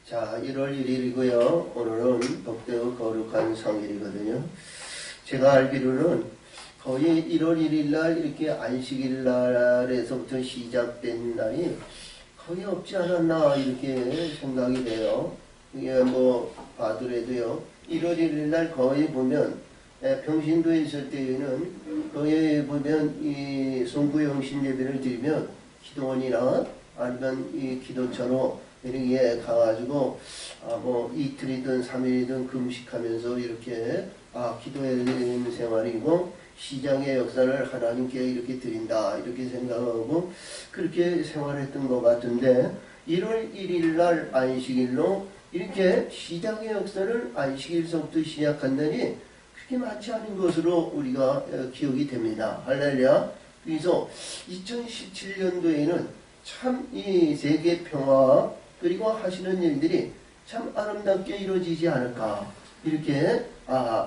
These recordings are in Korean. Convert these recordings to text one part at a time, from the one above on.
자, 1월 1일이고요. 오늘은 복되고 거룩한 성일이거든요. 제가 알기로는 거의 1월 1일 날 이렇게 안식일 날에서부터 시작된 날이 거의 없지 않았나 이렇게 생각이 돼요. 이게 뭐 봐더라도요. 1월 1일 날 거의 보면 평신도에 있을 때에는 거의 보면 이 송구영신 예배를 드리면 기도원이나 아니면 이 기도처로 이렇게 가가지고 뭐 이틀이든 3일이든 금식하면서 이렇게 기도하는 생활이고 시장의 역사를 하나님께 이렇게 드린다 이렇게 생각하고 그렇게 생활했던 것 같은데 1월 1일 날 안식일로 이렇게 시장의 역사를 안식일서부터 시작한다니 그렇게 많지 않은 것으로 우리가 기억이 됩니다. 할렐루야. 그래서 2017년도에는 참 이 세계 평화 그리고 하시는 일들이 참 아름답게 이루어지지 않을까 이렇게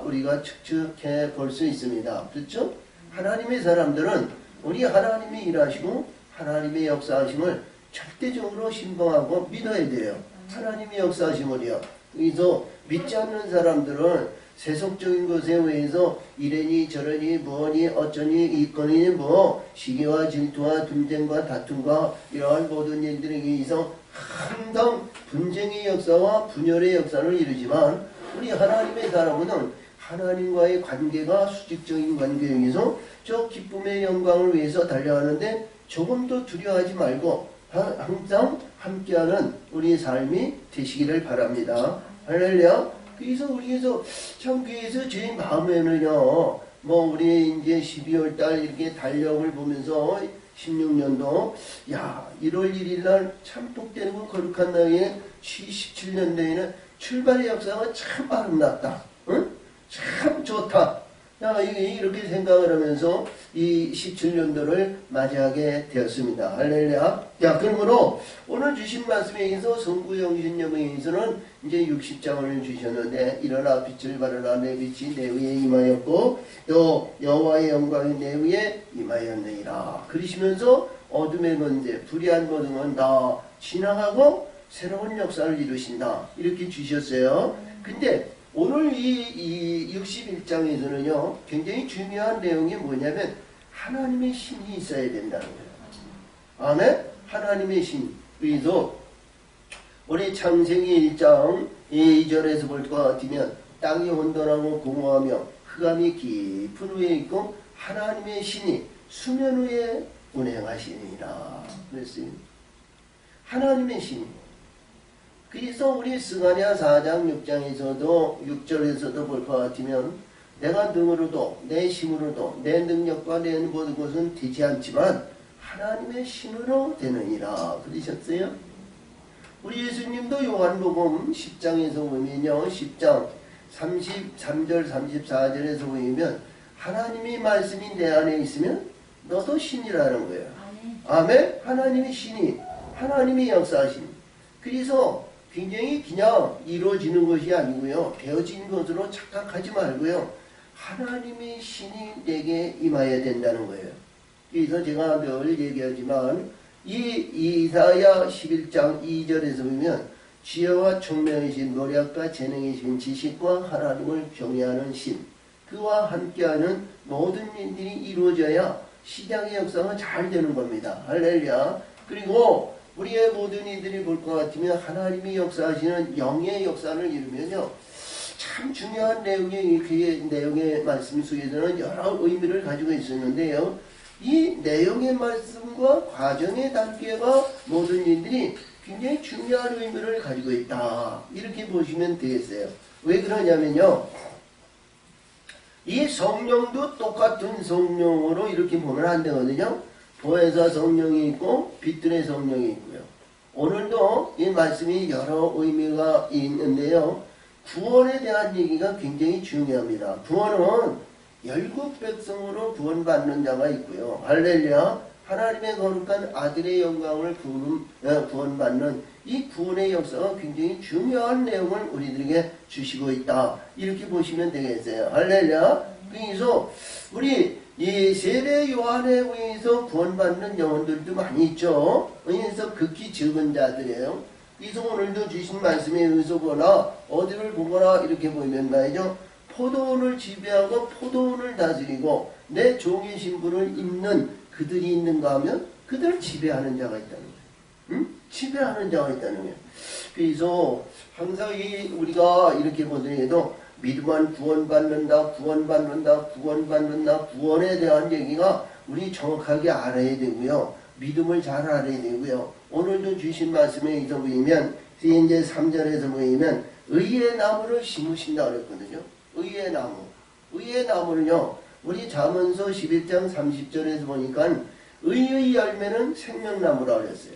우리가 측측해 볼 수 있습니다. 그렇죠? 하나님의 사람들은 우리 하나님이 일하시고 하나님의 역사하심을 절대적으로 신봉하고 믿어야 돼요. 하나님의 역사하심을요. 그래서 믿지 않는 사람들은 세속적인 것에 의해서 이래니 저러니 뭐니 어쩌니 이거니 뭐 시기와 질투와 분쟁과 다툼과 이러한 모든 일들에 의해서 항상 분쟁의 역사와 분열의 역사를 이루지만 우리 하나님의 사람은 하나님과의 관계가 수직적인 관계에 의해서 저 기쁨의 영광을 위해서 달려가는데 조금도 두려워하지 말고 항상 함께하는 우리 삶이 되시기를 바랍니다. 할렐루야. 그래서 우리에서 참 그래서 제 마음에는요 뭐 우리 이제 12월 달 이렇게 달력을 보면서 16년도 1월 1일 날 참 복되고 거룩한 날에 17년도에는 출발의 역사가 참 아름답다. 응? 참 좋다. 이렇게 생각을 하면서 이 17년도를 맞이하게 되었습니다. 할렐루야. 자, 그러므로 오늘 주신 말씀에 의해서 성구영신령에 의해서는 이제 60장을 주셨는데 일어나 빛을 발하라 내 빛이 내 위에 임하였고 또 여호와의 영광이 내 위에 임하였느니라. 그러시면서 어둠의 번제 불의한 모든 다 지나가고 새로운 역사를 이루신다. 이렇게 주셨어요. 근데 오늘 이 61장에서는요 굉장히 중요한 내용이 뭐냐면 하나님의 신이 있어야 된다는 거예요. 아멘? 하나님의 신. 그래서 우리 창세기 1장 2절에서 볼 것 같으면 땅이 혼돈하고 공허하며 흑암이 깊은 위에 있고 하나님의 신이 수면 위에 운행하시니라 그랬어요. 하나님의 신이. 그래서 우리 스가랴 4장 6장에서도 6절에서도 볼 것 같으면 내가 능으로도 내 힘으로도 내 능력과 내 모든 것은 되지 않지만 하나님의 신으로 되느니라 그러셨어요. 우리 예수님도 요한복음 10장에서 보면요 10장 33절 34절에서 보면 하나님의 말씀이 내 안에 있으면 너도 신이라는 거예요. 아멘. 하나님의 신이 하나님의 역사하심. 그래서 굉장히 그냥 이루어지는 것이 아니고요. 되어진 것으로 착각하지 말고요. 하나님의 신이 내게 임하여야 된다는 거예요. 그래서 제가 늘 얘기하지만 이 이사야 11장 2절에서 보면 지혜와 총명이신 노력과 재능이신 지식과 하나님을 경외하는 신 그와 함께하는 모든 일들이 이루어져야 시장의 역사가 잘 되는 겁니다. 할렐루야. 그리고 우리의 모든 이들이 볼 것 같으면 하나님이 역사하시는 영의 역사를 이루면요 참 중요한 내용이 그 내용의 말씀 속에서는 여러 의미를 가지고 있었는데요 이 내용의 말씀과 과정의 단계가 모든 이들이 굉장히 중요한 의미를 가지고 있다 이렇게 보시면 되겠어요. 왜 그러냐면요 이 성령도 똑같은 성령으로 이렇게 보면 안 되거든요. 보혜사 성령이 있고 빛들의 성령이 있고요. 오늘도 이 말씀이 여러 의미가 있는데요. 구원에 대한 얘기가 굉장히 중요합니다. 구원은 열국 백성으로 구원받는 자가 있고요. 할렐루야. 하나님의 거룩한 아들의 영광을 구원받는 이 구원의 역사가 굉장히 중요한 내용을 우리들에게 주시고 있다. 이렇게 보시면 되겠어요. 할렐루야. 그래서 우리 이 세례 요한에 의해서 구원받는 영혼들도 많이 있죠. 그래서 극히 적은 자들이에요. 이서 오늘도 주신 말씀에 의해서 보거나 어디를 보거나 이렇게 보면 말이죠. 포도원을 지배하고 포도원을 다스리고 내 종의 신분을 입는 그들이 있는가 하면 그들을 지배하는 자가 있다는 거예요. 응? 지배하는 자가 있다는 거예요. 그래서 항상 우리가 이렇게 보더라도 믿으면 구원받는다, 구원받는다, 구원받는다, 구원에 대한 얘기가 우리 정확하게 알아야 되고요. 믿음을 잘 알아야 되고요. 오늘도 주신 말씀에 의해서 보이면 이제 3절에서 보이면 의의 나무를 심으신다 그랬거든요. 의의 나무. 의의 나무는요. 우리 잠언서 11장 30절에서 보니까 의의 열매는 생명나무라 그랬어요.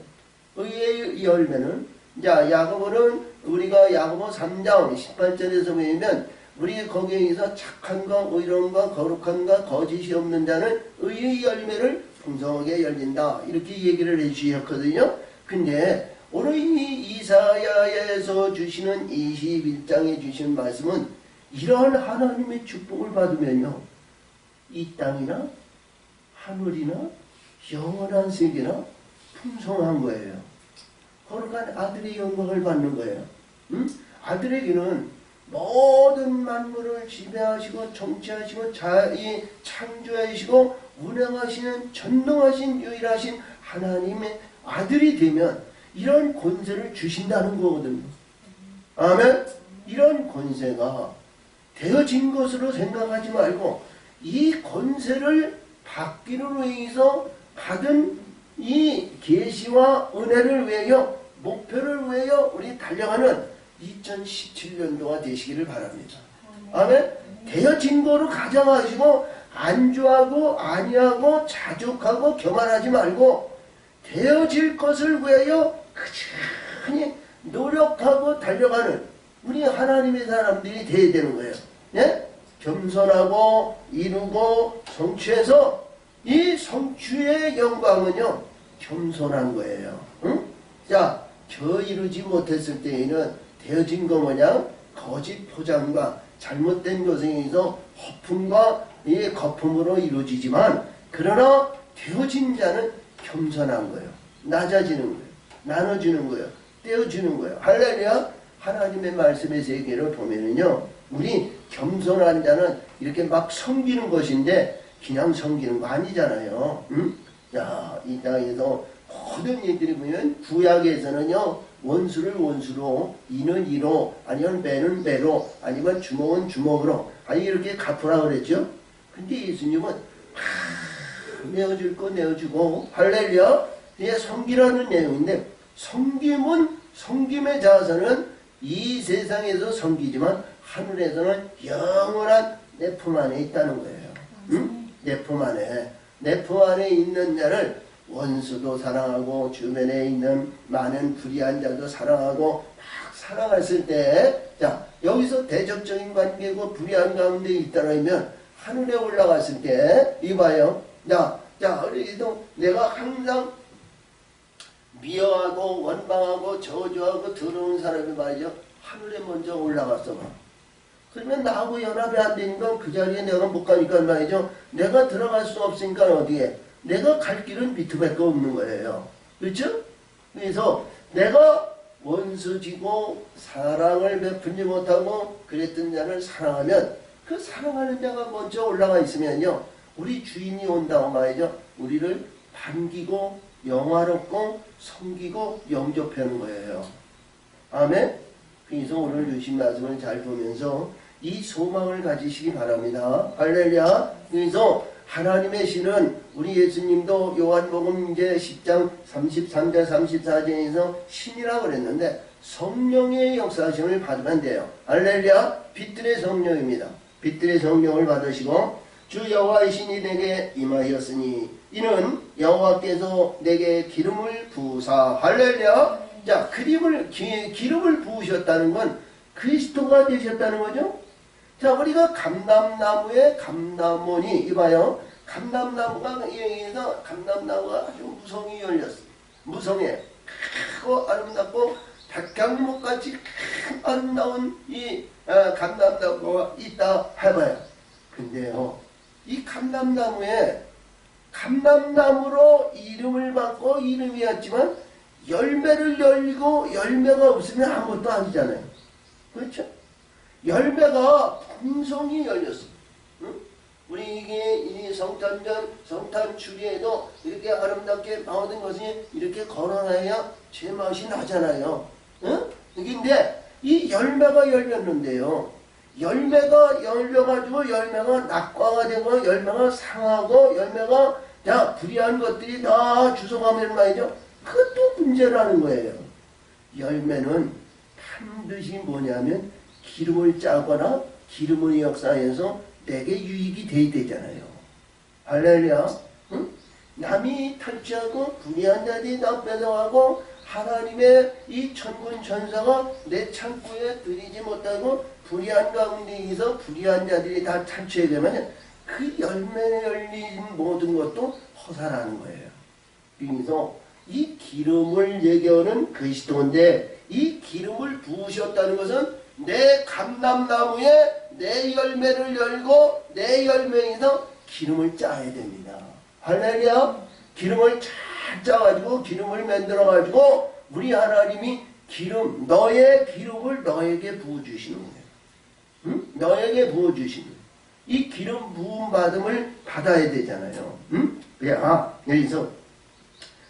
의의 열매는 자 야고보는 우리가 야고보 3장 18절에서 보면 우리 거기에서 착함과 의로움과 거룩함과 거짓이 없는 자는 의의 열매를 풍성하게 열린다. 이렇게 얘기를 해주셨거든요. 근데 오늘 이 이사야에서 주시는 21장에 주신 말씀은 이러한 하나님의 축복을 받으면요. 이 땅이나 하늘이나 영원한 세계나 풍성한 거예요. 거룩한 아들의 영광을 받는 거예요. 응? 아들에게는 모든 만물을 지배하시고 통치하시고 창조하시고 운행하시는 전능하신 유일하신 하나님의 아들이 되면 이런 권세를 주신다는 거거든요. 아멘? 이런 권세가 되어진 것으로 생각하지 말고 이 권세를 받기로 해서 받은 이 계시와 은혜를 위하여 목표를 위하여 우리 달려가는 2017년도가 되시기를 바랍니다. 아멘? 되어진 거로 가정하시고 안주하고 아니하고 자족하고 교만하지 말고 되어질 것을 위하여 꾸준히 노력하고 달려가는 우리 하나님의 사람들이 되어야 되는 거예요. 예? 겸손하고 이루고 성취해서 이 성취의 영광은요 겸손한 거예요. 응? 자, 저 이루지 못했을 때에는 되어진 거 뭐냐? 거짓 포장과 잘못된 것에 의해서 허품과 이 거품으로 이루어지지만 그러나 되어진 자는 겸손한 거예요. 낮아지는 거예요. 나눠주는 거예요. 떼어주는 거예요. 할렐루야. 하나님의 말씀의 세계를 보면은요 우리 겸손한 자는 이렇게 막 섬기는 것인데 그냥 섬기는 거 아니잖아요. 응? 자, 이 땅에서 모든 얘기들이 보면 구약에서는요 원수를 원수로 이는 이로 아니면 배는 배로 아니면 주먹은 주먹으로 아니 이렇게 갚으라 그랬죠. 근데 예수님은 내어줄 거 내어주고 할렐루야 그게 섬기라는 내용인데 섬김은 섬김의 자세는 이 세상에서 섬기지만 하늘에서는 영원한 내 품 안에 있다는 거예요. 응? 내 품 안에 내 품 안에 있는 자를 원수도 사랑하고 주변에 있는 많은 불의한 자도 사랑하고 막 사랑했을 때 자 여기서 대적적인 관계고 불의한 가운데 있다면 하늘에 올라갔을 때 이봐요. 자 그래도 내가 항상 미워하고 원망하고 저주하고 더러운 사람이 말이죠. 하늘에 먼저 올라갔어 봐. 그러면 나하고 연합이 안 되니까 그 자리에 내가 못 가니까 말이죠. 내가 들어갈 수 없으니까 어디에? 내가 갈 길은 밑에밖에 없는 거예요. 그렇죠? 그래서 내가 원수지고 사랑을 베풀지 못하고 그랬던 자를 사랑하면 그 사랑하는 자가 먼저 올라가 있으면요. 우리 주인이 온다고 말이죠. 우리를 반기고 영화롭고 섬기고 영접하는 거예요. 아멘? 그래서 오늘 주신 말씀을 잘 보면서 이 소망을 가지시기 바랍니다. 할렐루야. 그래서 하나님의 신은 우리 예수님도 요한복음 이제 10장 33절 34절에서 신이라고 그랬는데 성령의 역사하심을 받으면 돼요. 할렐루야. 빛들의 성령입니다. 빛들의 성령을 받으시고 주 여호와의 신이 내게 임하였으니 이는 여호와께서 내게 기름을 부으사 할렐루야. 자, 기름을 부으셨다는 건 그리스도가 되셨다는 거죠. 자, 우리가 감람나무의 감람원이 이봐요. 감람나무가 여기에서 감람나무가 아주 무성이 열렸어. 무성해. 크고 아름답고 백향목같이 큰 아름다운 이 감람나무가 있다 해봐요. 근데요, 이 감람나무에 감람나무로 이름을 받고 이름이었지만 열매를 열고 열매가 없으면 아무것도 아니잖아요. 그렇죠? 열매가 풍성히 열렸어. 응? 우리 이게 이 성탄절, 성탄주리에도 이렇게 아름답게 모든 것이 이렇게 걸어놔야 제맛이 나잖아요. 응? 근데 이 열매가 열렸는데요. 열매가 열려가지고 열매가 낙과가 되고 열매가 상하고 열매가 다 불이한 것들이 다 주워가면 말이죠. 그것도 문제라는 거예요. 열매는 반드시 뭐냐면 기름을 짜거나 기름의 역사에서 내게 유익이 돼야 되잖아요. 할렐루야. 응? 남이 탈취하고 불의한 자들이 나 뺏어가고 하나님의 이 천군 천사가 내 창고에 들이지 못하고 불의한 가운데에서 불의한 자들이 다 탈취해 되면 그 열매 열린 모든 것도 허사라는 거예요. 그래서 이 기름을 얘기하는 그리스도인데 이 기름을 부으셨다는 것은 내 감람나무에 내 열매를 열고 내 열매에서 기름을 짜야 됩니다. 할렐루야. 기름을 잘 짜가지고 기름을 만들어가지고 우리 하나님이 기름 너의 기름을 너에게 부어주시는 거예요. 응? 너에게 부어주시는 이 기름 부음 받음을 받아야 되잖아요. 응? 여기서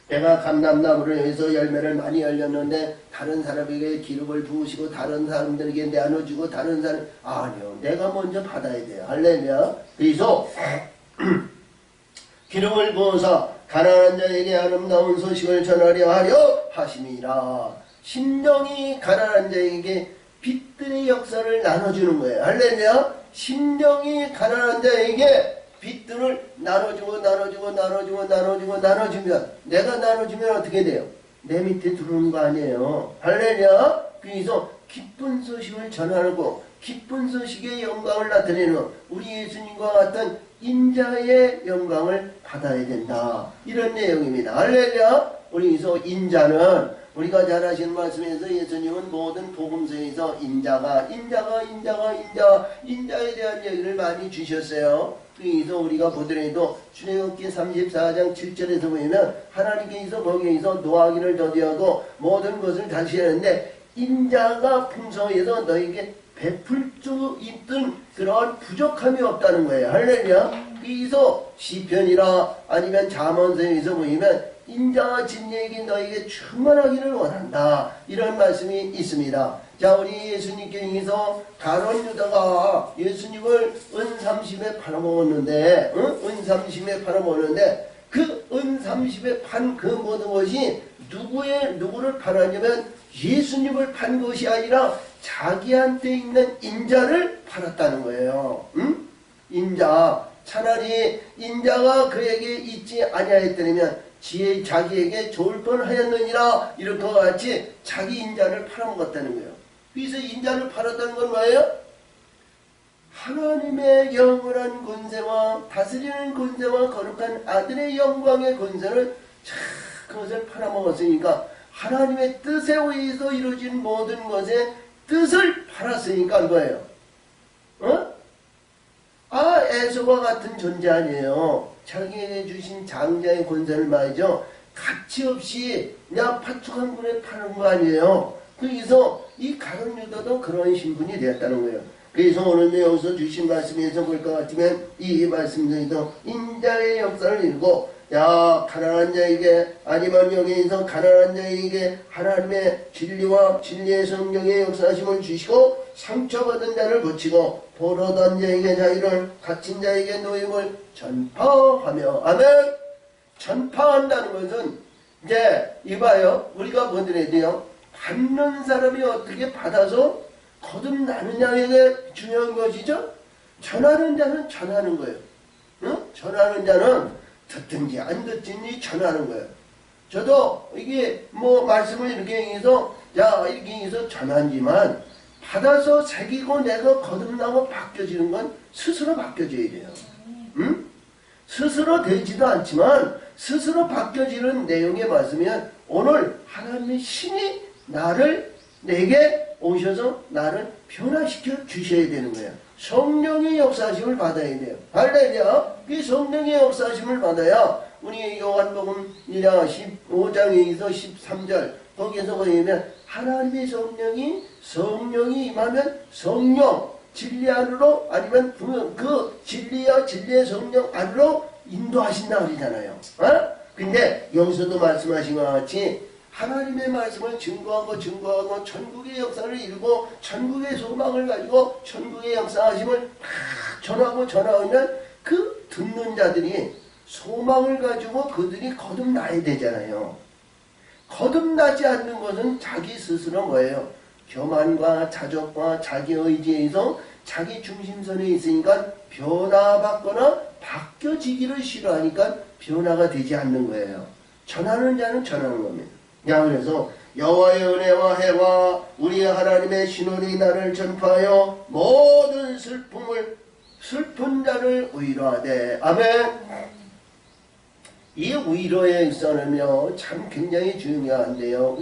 내가 감람나무를 여기서 열매를 많이 열렸는데 다른 사람에게 기름을 부으시고 다른 사람들에게 나눠주고 다른 사람 아니요. 내가 먼저 받아야 돼요. 할렐루야. 그래서 기름을 부어서 가난한 자에게 아름다운 소식을 전하려 하려 하심이라. 심령이 가난한 자에게 빛들의 역사를 나눠주는 거예요. 할렐루야. 심령이 가난한 자에게 빛들을 나눠주면 내가 나눠주면 어떻게 돼요? 내 밑에 들어오는 거 아니에요. 할렐루야. 그래서 기쁜 소식을 전하고 기쁜 소식의 영광을 나타내는 우리 예수님과 같은 인자의 영광을 받아야 된다. 이런 내용입니다. 할렐루야. 우리서 인자는 우리가 잘 아시는 말씀에서 예수님은 모든 복음서에서 인자에 대한 얘기를 많이 주셨어요. 그래서 우리가 보더라도 출애굽기 34장 7절에서 보면 하나님께서 거기에서 노하기를 더디하고 모든 것을 다시 하는데 인자가 풍성해서 너에게 베풀 수 있던 그런 부족함이 없다는 거예요. 할렐루야. 그래서 시편이라 아니면 잠언서에서 보면 인자와 진리에게 너에게 충만하기를 원한다. 이런 말씀이 있습니다. 자, 우리 예수님께서 가룟 유다가 예수님을 은 30에 팔아먹었는데, 은 30에 팔아먹었는데, 그 은 30에 판 그 모든 것이 누구를 팔았냐면 예수님을 판 것이 아니라 자기한테 있는 인자를 팔았다는 거예요. 응? 인자. 차라리 인자가 그에게 있지 아니하였더니면 자기에게 좋을 뻔하였느니라 이런 것 같이 자기 인자를 팔아먹었다는 거예요. 그래서 인자를 팔았다는 건 뭐예요? 하나님의 영원한 권세와 다스리는 권세와 거룩한 아들의 영광의 권세를 그것을 팔아먹었으니까 하나님의 뜻에 의해서 이루어진 모든 것의 뜻을 팔았으니까 그거예요. 에서와 같은 존재 아니에요. 자기에게 주신 장자의 권세를 말이죠. 가치 없이 그냥 파축한 분에 파는 거 아니에요. 그래서 이 가룟 유다도 그런 신분이 되었다는 거예요. 그래서 오늘 여기서 주신 말씀에서 볼 것 같으면 이 말씀 중에서 인자의 역사를 읽고 가난한 자에게 아니면 여기에서 가난한 자에게 하나님의 진리와 진리의 성령의 역사심을 주시고 상처받은 자를 고치고 포로된 자에게 자유를 갇힌 자에게 노임을 전파하며 아멘. 전파한다는 것은 이제 이봐요. 우리가 뭐들어야 돼요? 받는 사람이 어떻게 받아서 거듭나느냐에 중요한 것이죠. 전하는 자는 전하는 거예요. 전하는 자는 듣든지 안 듣든지 전하는 거예요. 저도 이게 말씀을 이렇게 해서 이렇게 해서 전하지만 받아서 새기고 내가 거듭나고 바뀌어지는 건 스스로 바뀌어져야 돼요. 스스로 되지도 않지만 스스로 바뀌어지는 내용의 말씀이면 오늘 하나님의 신이 내게 오셔서 나를 변화시켜 주셔야 되는 거예요. 성령의 역사심을 받아야 돼요. 할렐루야. 이 성령의 역사심을 받아야 우리 요한복음 15장에서 13절 거기에서 보면 하나님의 성령이 임하면 성령 진리 안으로 아니면 그 진리와 진리의 성령 안으로 인도하신다 그러잖아요. 근데 여기서도 말씀하신 것 같이 하나님의 말씀을 증거하고 천국의 역사를 이루고 천국의 소망을 가지고 천국의 역사하심을 전하면 그 듣는 자들이 소망을 가지고 그들이 거듭나야 되잖아요. 거듭나지 않는 것은 자기 스스로 뭐예요? 교만과 자족과 자기 의지에서 자기 중심선에 있으니까 변화받거나 바뀌어지기를 싫어하니까 변화가 되지 않는 거예요. 전하는 자는 전하는 겁니다. 그래서 여호와의 은혜와 해와 우리 하나님의 신원이 나를 전파하여 모든 슬픈 자를 위로하되. 아멘. 이 위로의 일선은요 참 굉장히 중요한데요.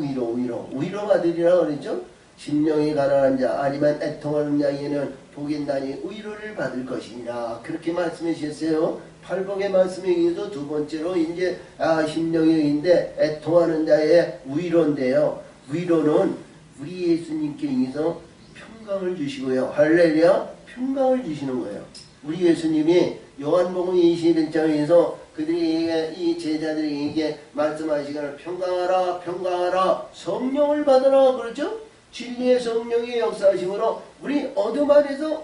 위로가 되리라 그러죠. 심령이 가난한 자 아니면 애통하는 자에게는 복이 있나니 위로를 받을 것이니라. 그렇게 말씀해 주셨어요. 팔복의 말씀에 의해서 두 번째로 이제 심령의인데 애통하는 자의 위로인데요. 위로는 우리 예수님께 의해서 평강을 주시고요. 할렐루야, 평강을 주시는 거예요. 우리 예수님이 요한복음 21장에서 그들이 이 제자들에게 말씀하시기를 평강하라 평강하라 성령을 받으라 그러죠. 진리의 성령의 역사하심으로 우리 어둠 안에서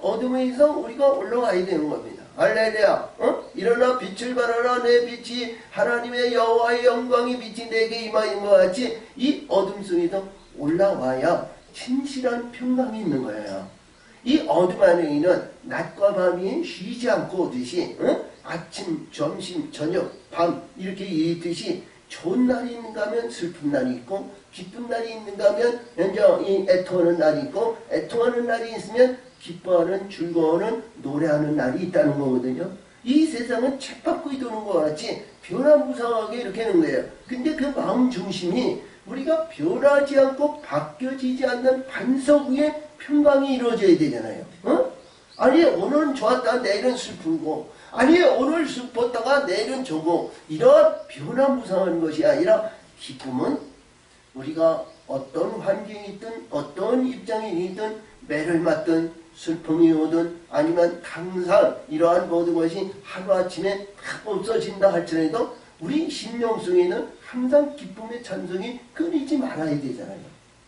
우리가 올라가야 되는 겁니다. 할렐루야. 일어나 빛을 발하라. 내 빛이 하나님의 여호와의 영광이 빛이 내게 임하인 것 같이 이 어둠 속에서 올라와야 진실한 평강이 있는 거예요. 이 어둠 안에 있는 낮과 밤이 쉬지 않고 오듯이 아침, 점심, 저녁, 밤 이렇게 있듯이 좋은 날이 있는가 하면 슬픈 날이 있고 기쁜 날이 있는가 하면 이제 이 애통하는 날이 있고 애통하는 날이 있으면 기뻐하는 즐거워하는 노래하는 날이 있다는 거거든요. 이 세상은 쳇바퀴 도는 것 같이 변화무쌍하게 이렇게 하는 거예요. 근데 그 마음 중심이 우리가 변하지 않고 바뀌어지지 않는 반석 위에 평강이 이루어져야 되잖아요. 아니 오늘은 좋았다 내일은 슬프고 아니 오늘 슬펐다가 내일은 좋고 이런 변화무쌍한 것이 아니라 기쁨은 우리가 어떤 환경이 있든 어떤 입장이 있든 매를 맞든 슬픔이 오든 아니면 항상 이러한 모든 것이 하루아침에 다 없어진다 할지라도 우리 심령 속에는 항상 기쁨의 찬송이 끊이지 말아야 되잖아요.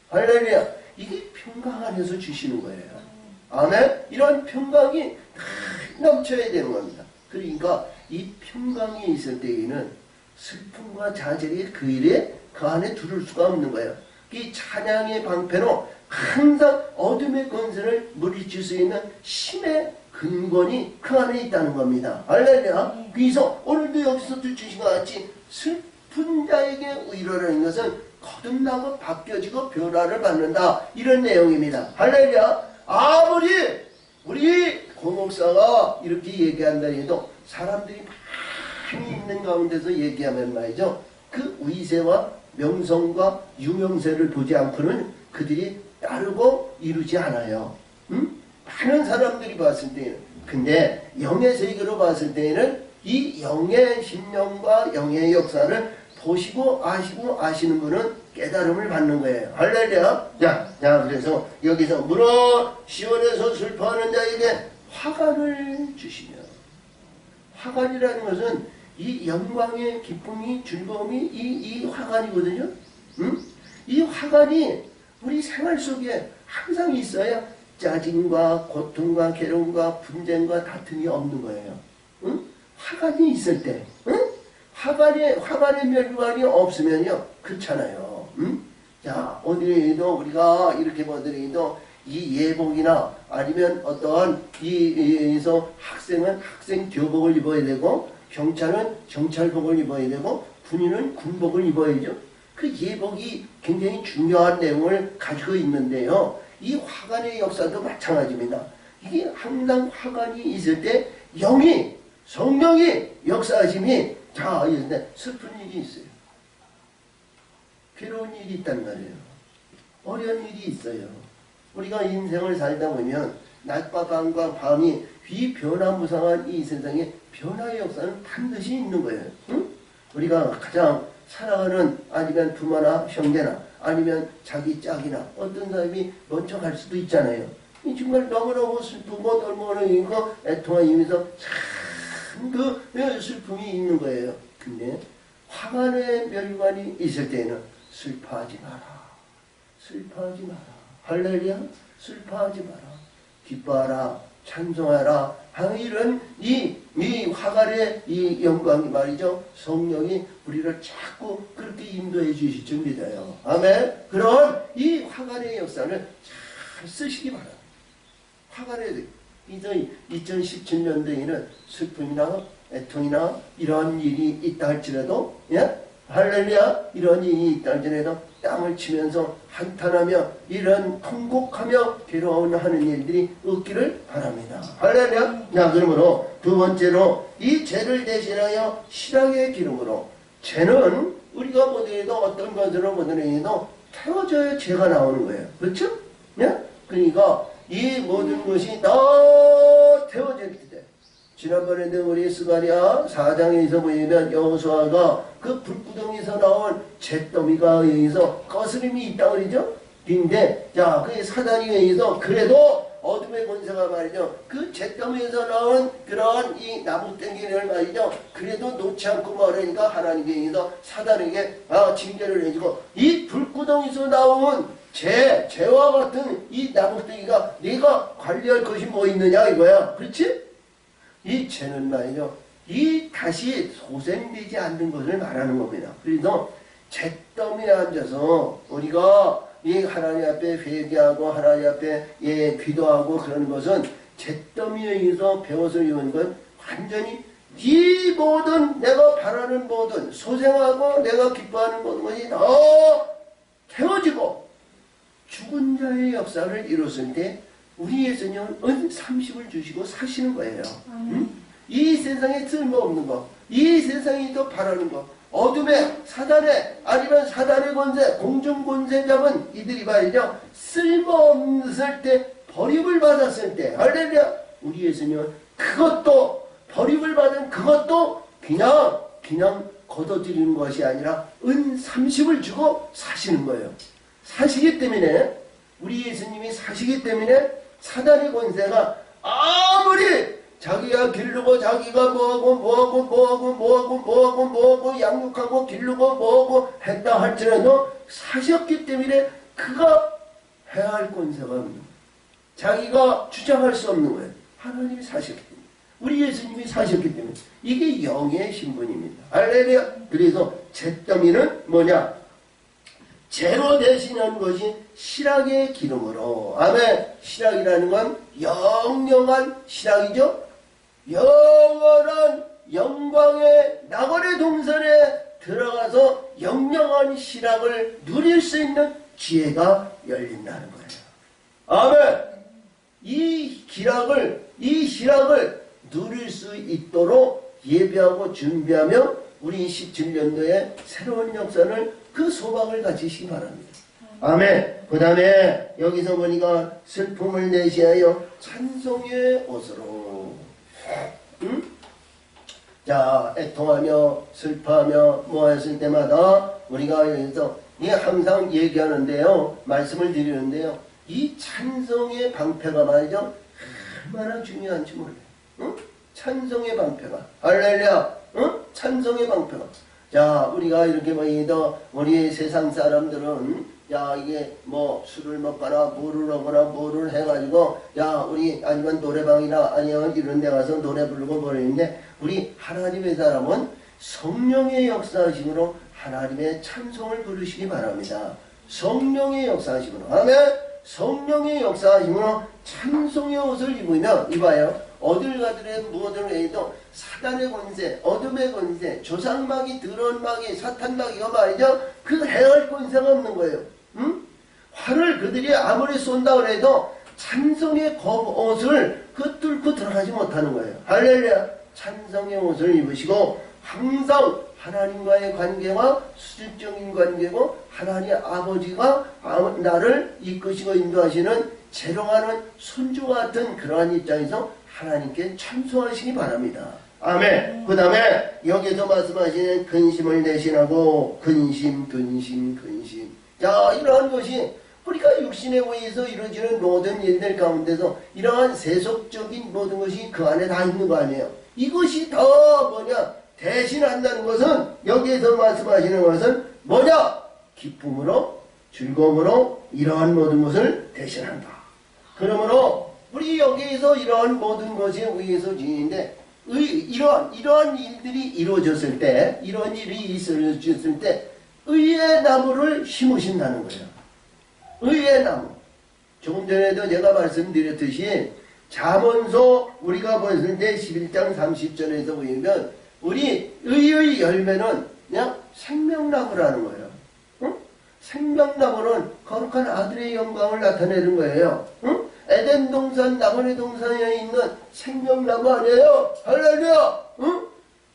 할렐루야. 이게 평강 안에서 주시는 거예요. 아멘. 이런 평강이 다 넘쳐야 되는 겁니다. 그러니까 이 평강이 있을 때에는 슬픔과 좌절이 그 일에 그 안에 두를 수가 없는 거예요. 이 찬양의 방패로 항상 어둠의 권세를 물리칠 수 있는 힘의 근본이 그 안에 있다는 겁니다. 할렐루야. 그래서 오늘도 여기서 주신 것 같이 슬픈 자에게 위로라는 것은 거듭나고 바뀌어지고 변화를 받는다. 이런 내용입니다. 할렐루야. 아무리 우리 고목사가 이렇게 얘기한다 해도 사람들이 많이 있는 가운데서 얘기하면 말이죠. 그 위세와 명성과 유명세를 보지 않고는 그들이 따르고 이루지 않아요. 많은 사람들이 봤을 때는. 근데 영의 세계로 봤을 때는 이 영의 심령과 영의 역사를 보시고 아시고 아시는 분은 깨달음을 받는 거예요. 할렐루야. 자, 그래서 여기서 물어 시온에서 슬퍼하는 자에게 화관을 주시며, 화관이라는 것은 이 영광의 기쁨이 즐거움이 이 화관이거든요. 이 화관이 우리 생활 속에 항상 있어야 짜증과 고통과 괴로움과 분쟁과 다툼이 없는 거예요. 화관이 있을 때, 화관의 멸관이 없으면요, 그렇잖아요. 자, 오늘에도 우리가 이렇게 보더라도 이 예복이나 아니면 어떠한 이에서 학생은 학생 교복을 입어야 되고, 경찰은 경찰복을 입어야 되고, 군인은 군복을 입어야죠. 그 예복이 굉장히 중요한 내용을 가지고 있는데요. 이 화관의 역사도 마찬가지입니다. 이게 항상 화관이 있을 때 영이, 성령이 역사하심이 자, 이런데 슬픈 일이 있어요. 괴로운 일이 있단 말이에요. 어려운 일이 있어요. 우리가 인생을 살다 보면 낮과 밤과 밤이 휘 변화무쌍한 이 세상에 변화의 역사는 반드시 있는 거예요. 우리가 가장 사랑하는 아니면 부모나 형제나 아니면 자기 짝이나 어떤 사람이 먼저 갈 수도 있잖아요. 정말 너무너무 슬프고 너무너무 애통하면서 참 그 슬픔이 있는 거예요. 근데 화관의 멸관이 있을 때는 슬퍼하지 마라. 슬퍼하지 마라. 할렐루야. 슬퍼하지 마라. 기뻐하라. 찬송하라. 이런 이 화관의 이 영광이 말이죠. 성령이 우리를 자꾸 그렇게 인도해 주실 줄 믿어요. 아멘. 그런 이 화관의 역사를 잘 쓰시기 바랍니다. 화관의 2017년도에는 슬픔이나 애통이나 이런 일이 있다 할지라도, 예? 할렐루야, 이런 일이 있다 할지라도 땅을 치면서 한탄하며 이런 통곡하며 괴로워하는 일들이 없기를 바랍니다. 할렐루야. 자, 그러므로 두 번째로 이 죄를 대신하여 실학의 기름으로, 죄는 우리가 보더라도 어떤 것으로 보더라도 태워져야 죄가 나오는 거예요. 그렇죠? 예? 그러니까 이 모든 것이 다 태워질 때, 지난번에도 우리 스가랴 4장에서 보면 여호수아가 그 불구덩이에서 나온 잿더미가 의해서 거스름이 있다 그러죠? 근데 자, 그 사단에 의해서 그래도 어둠의 권세가 말이죠. 그 잿더미에서 나온 그런 이 나무땡기를 말이죠. 그래도 놓지 않고 말하니까 하나님에 의해서 사단에게 징계를 해주고, 이 불구덩이에서 나온 죄와 같은 이 나무땡이가 네가 관리할 것이 뭐 있느냐 이거야. 그렇지? 이 죄는 말이죠. 이 다시 소생되지 않는 것을 말하는 겁니다. 그래서 잿더미에 앉아서 우리가 이 하나님 앞에 회개하고 하나님 앞에 기도하고 그런 것은 잿더미에 의해서 배워서 이루는 건 완전히 이 모든 내가 바라는 모든 소생하고 내가 기뻐하는 모든 것이 다 태워지고 죽은 자의 역사를 이뤘을 때 우리 예수님은 은 30을 주시고 사시는 거예요. 응? 이 세상에 쓸모없는 거, 이 세상이 또 바라는 거, 어둠의 사단의 아니면 사단의 권세, 공중 권세 잡은 이들이 말이죠. 쓸모없을 때, 버림을 받았을 때, 할렐루야. 우리 예수님은 그것도 버림을 받은 그것도 그냥 걷어들이는 것이 아니라 은 30을 주고 사시는 거예요. 사시기 때문에, 우리 예수님이 사시기 때문에 사단의 권세가 아무리 자기가 기르고 자기가 뭐하고 양육하고 기르고 뭐하고 했다 할지라도 사셨기 때문에 그가 해야 할 권세가 없는 거예요. 자기가 주장할 수 없는 거예요. 하나님이 사셨기 때문에, 우리 예수님이 사셨기 때문에 이게 영의 신분입니다. 할렐루야. 그래서 잿더미는 뭐냐? 죄로 대신한 것이 실학의 기름으로. 아멘. 실학이라는 건 영영한 실학이죠. 영원한 영광의 나거의 동산에 들어가서 영영한 실학을 누릴 수 있는 기회가 열린다는 거예요. 아멘. 이 실학을 누릴 수 있도록 예배하고 준비하며 우리 17년도에 새로운 역사를 그 소망을 가지시기 바랍니다. 아멘. 그 다음에 여기서 보니까 슬픔을 내시하여 찬송의 옷으로. 응? 자, 애통하며 슬퍼하며 뭐 했을 때마다 우리가 여기서 항상 얘기하는데요. 말씀을 드리는데요. 이 찬송의 방패가 말이죠. 얼마나 중요한지 몰라요. 응? 찬송의 방패가. 할렐루야. 응? 찬송의 방패가. 자, 우리가 이렇게 보이도 우리 세상 사람들은 야, 이게 뭐 술을 먹거나 뭐를 하거나 뭐를 해가지고 야, 우리 아니면 노래방이나 아니면 이런 데 가서 노래 부르고 뭐랬는데, 우리 하나님의 사람은 성령의 역사하심으로 하나님의 찬송을 부르시기 바랍니다. 성령의 역사하심으로. 아멘. 성령의 역사하심으로 찬송의 옷을 입으면, 이봐요. 어딜 가더라도 무엇을 해도 사단의 권세, 어둠의 권세, 조상마귀, 드론마귀, 사탄마귀가 말이죠. 그 해할 권세가 없는 거예요. 응? 활을 그들이 아무리 쏜다 그래도 찬송의 옷을 뚫고 들어가지 못하는 거예요. 할렐루야. 찬송의 옷을 입으시고 항상 하나님과의 관계가 수직적인 관계고, 하나님 아버지가 나를 이끄시고 인도하시는 재롱하는 손주 같은 그러한 입장에서 하나님께 찬송하시기 바랍니다. 아멘. 그 다음에 여기서 말씀하시는 근심을 대신하고 근심, 근심, 근심. 자, 이러한 것이 우리가 육신에 의해서 이루어지는 모든 일들 가운데서 이러한 세속적인 모든 것이 그 안에 다 있는 거 아니에요. 이것이 더 뭐냐? 대신한다는 것은 여기에서 말씀하시는 것은 뭐냐? 기쁨으로 즐거움으로 이러한 모든 것을 대신한다. 그러므로 우리 여기에서 이러한 모든 것에 의해서 지인데 이러한 일들이 이루어졌을 때 이러한 일이 있어졌을 때 의의 나무를 심으신다는 거예요. 의의 나무. 조금 전에도 제가 말씀드렸듯이 잠언서 우리가 봤을 때 11장 30절에서 보면 우리 의의 열매는 그냥 생명나무라는 거예요. 응? 생명나무는 거룩한 아들의 영광을 나타내는 거예요. 응? 에덴 동산, 나무의 동산에 있는 생명나무 아니에요? 할렐루야! 응?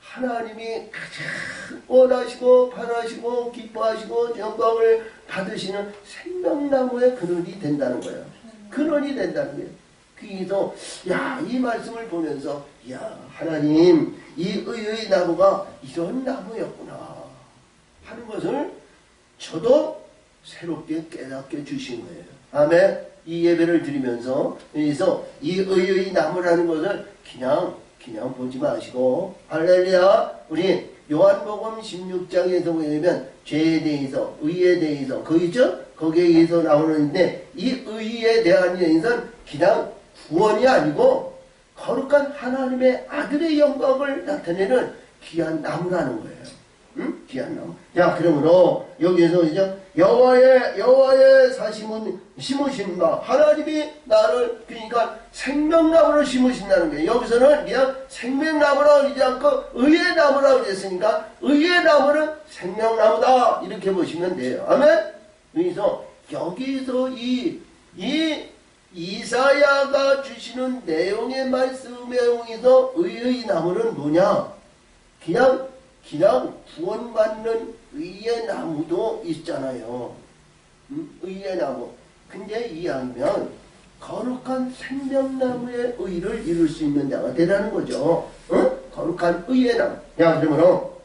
하나님이 가장 원하시고 바라시고 기뻐하시고 영광을 받으시는 생명나무의 근원이 된다는 거예요. 근원이 된다는 거예요. 그래서 이 말씀을 보면서 하나님 이 의의 나무가 이런 나무였구나 하는 것을 저도 새롭게 깨닫게 주신 거예요. 아멘. 이 예배를 드리면서 그래서 이 의의 나무라는 것을 그냥 보지 마시고 할렐루야. 우리 요한복음 16장에서 보면 죄에 대해서 의에 대해서 거기죠? 거기에 의해서 나오는데 이 의에 대한 얘기는 그냥 구원이 아니고 거룩한 하나님의 아들의 영광을 나타내는 귀한 나무라는 거예요. 응? 귀한 나무. 자, 그러므로 여기에서 이제 여호와의 사심은 심으신 바 하나님이 나를 그러니까 생명나무를 심으신다는 거예요. 여기서는 그냥 생명나무라고 그러지 않고 의의 나무라고 그랬으니까 의의 나무는 생명나무다 이렇게 보시면 돼요. 아멘. 그래서 여기서 이 이사야가 주시는 내용의 말씀에 의해서 의의 나무는 뭐냐? 그냥 구원받는 의의 나무도 있잖아요. 의의 나무. 근데 이왕이면 거룩한 생명나무의 의를 이룰 수 있는 자가 되라는 거죠. 거룩한 의의 나무. 그러므로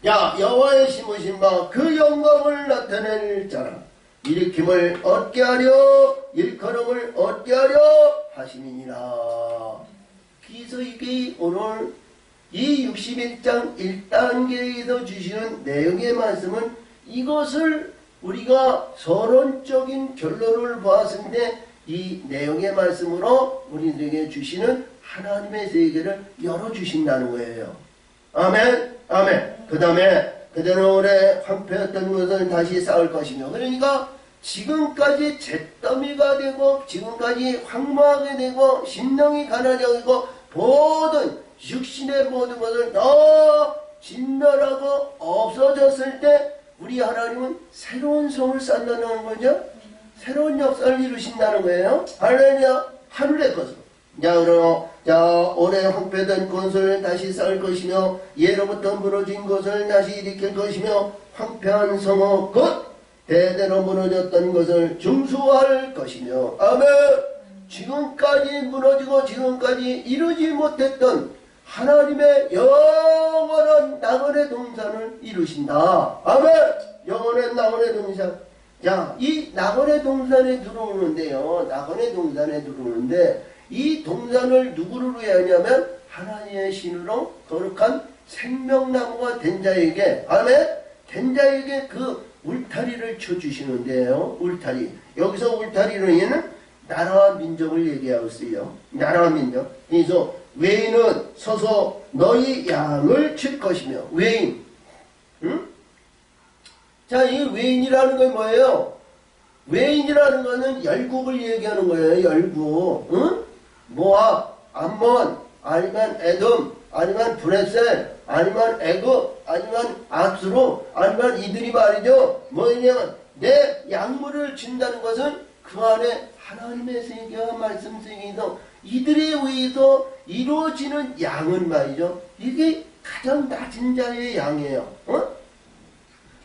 여호와의 심으신 바 그 영광을 나타낼 자라 일으킴을 얻게 하려 일컬음을 얻게 하려 하심이니라. 그래서 이게 오늘 이 61장 1단계에서 주시는 내용의 말씀은 이것을 우리가 서론적인 결론을 보았을 때 이 내용의 말씀으로 우리들에게 주시는 하나님의 세계를 열어주신다는 거예요. 아멘. 아멘. 그 다음에 그대로 오래 황폐했던 것을 다시 쌓을 것이며 그러니까 지금까지 잿더미가 되고 지금까지 황무하게 되고 심령이 가난하고 모든 육신의 모든 것을 다 진멸하고 없어졌을 때 우리 하나님은 새로운 성을 쌓는다는 거죠. 새로운 역사를 이루신다는 거예요. 할렐루야. 하늘의 것으로. 오래 황폐된 것을 다시 쌓을 것이며 예로부터 무너진 것을 다시 일으킬 것이며 황폐한 성읍 곧 대대로 무너졌던 것을 중수할 것이며 아멘. 지금까지 무너지고 지금까지 이루지 못했던 하나님의 영원한 낙원의 동산을 이루신다. 아멘. 영원한 낙원의 동산. 이 낙원의 동산에 들어오는데요. 낙원의 동산에 들어오는데 이 동산을 누구를 위해 하냐면 하나님의 신으로 거룩한 생명나무가 된 자에게 아멘. 된 자에게 그 울타리를 쳐주시는데요. 울타리. 여기서 울타리는 나라와 민족을 얘기하고 있어요. 나라와 민족. 그래서 외인은 서서 너희 양을 칠 것이며 외인. 이 외인이라는 건 뭐예요? 외인이라는 거는 열국을 얘기하는 거예요. 열국. 모압, 암몬, 아니면 에돔, 아니면 브레셀, 아니면 애굽, 아니면 아수르, 아니면 이들이 말이죠. 뭐냐면 내 양물을 준다는 것은 그 안에 하나님의 세계와 말씀 세계에서 이들에 의해서 이루어지는 양은 말이죠. 이게 가장 낮은 자의 양이에요.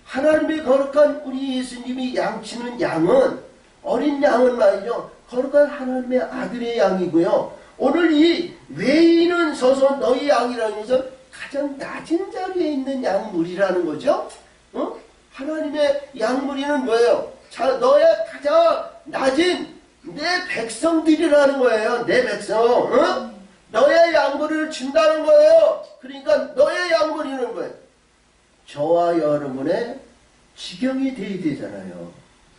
하나님의 거룩한 우리 예수님이 양치는 양은 어린 양은 말이죠. 거룩한 하나님의 아들의 양이고요. 오늘 이 외인은 서서 너희 양이라는 것은 가장 낮은 자리에 있는 양물이라는 거죠. 어? 하나님의 양물이는 뭐예요? 자, 너의 가장 낮은 내 백성들이라는 거예요. 내 백성. 어? 너의 양물을 준다는 거예요. 그러니까 너의 양물이는 거예요. 저와 여러분의 지경이 돼야 되잖아요.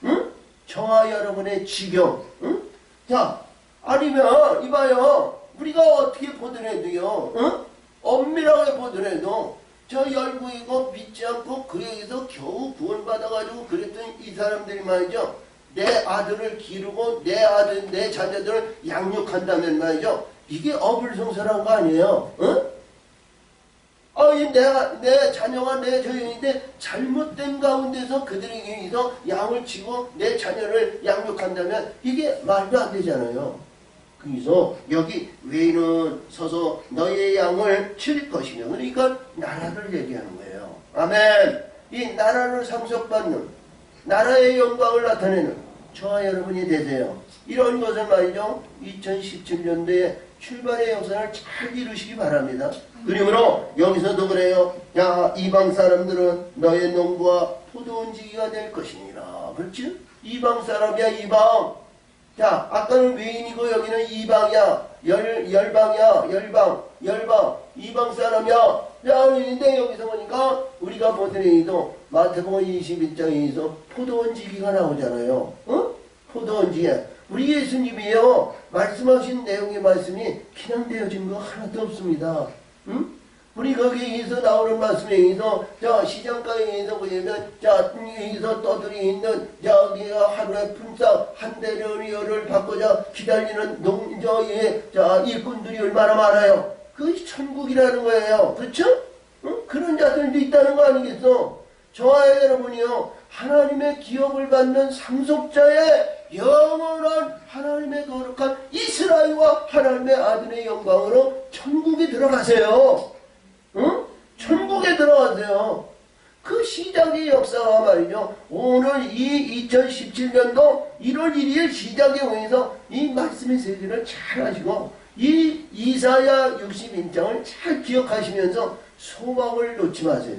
응? 저와 여러분의 지경. 응? 자, 아니면 이봐요. 우리가 어떻게 보더라도요. 응? 엄밀하게 보더라도 저 열구이고 믿지 않고 그에게서 겨우 구원받아가지고 그랬던 이 사람들이 말이죠. 내 아들을 기르고 내 아들, 내 자녀들을 양육한다면 말이죠. 이게 어불성설한 거 아니에요? 응? 내 자녀가 내 저형인데 잘못된 가운데서 그들에게 의해서 양을 치고 내 자녀를 양육한다면 이게 말도 안 되잖아요. 그래서 여기 외인은 서서 너의 양을 칠 것이며 그러니까 나라를 얘기하는 거예요. 아멘. 이 나라를 상속받는 나라의 영광을 나타내는 저와 여러분이 되세요. 이런 것을 말이죠. 2017년도에 출발의 역사를 잘 이루시기 바랍니다. 그러므로 여기서도 그래요. 야, 이방 사람들은 너의 농부와 포도원지기가 될 것이니라. 그렇지? 이방 사람이야, 이방. 자, 아까는 외인이고 여기는 이방이야. 열방이야. 열방. 이방 사람이야. 자, 근데 여기서 보니까 우리가 보더니도 마태복음 21장에서 포도원지기가 나오잖아요. 어? 포도원지기. 우리 예수님이요. 말씀하신 내용의 말씀이 그냥 되어진 거 하나도 없습니다. 응? 우리 거기에서 나오는 말씀에 의해서 자 시장가에 의해서 보면 자 여기서 떠들이 있는 자기가 하루에 품삯 한 대련이어를 받고자 기다리는 자 일꾼들이 얼마나 많아요. 그것이 천국이라는 거예요. 그렇죠? 응? 그런 자들도 있다는 거 아니겠어? 저와 여러분이요 하나님의 기업을 받는 상속자의 영원한 하나님의 거룩한 이스라엘과 하나님의 아들의 영광으로 천국에 들어가세요. 응? 천국에 들어가세요. 그 시작의 역사가 말이죠. 오늘 이 2017년도 1월 1일 시작에 의해서 이 말씀의 세계를 잘 하시고 이 이사야 61장을 잘 기억하시면서 소망을 놓지 마세요.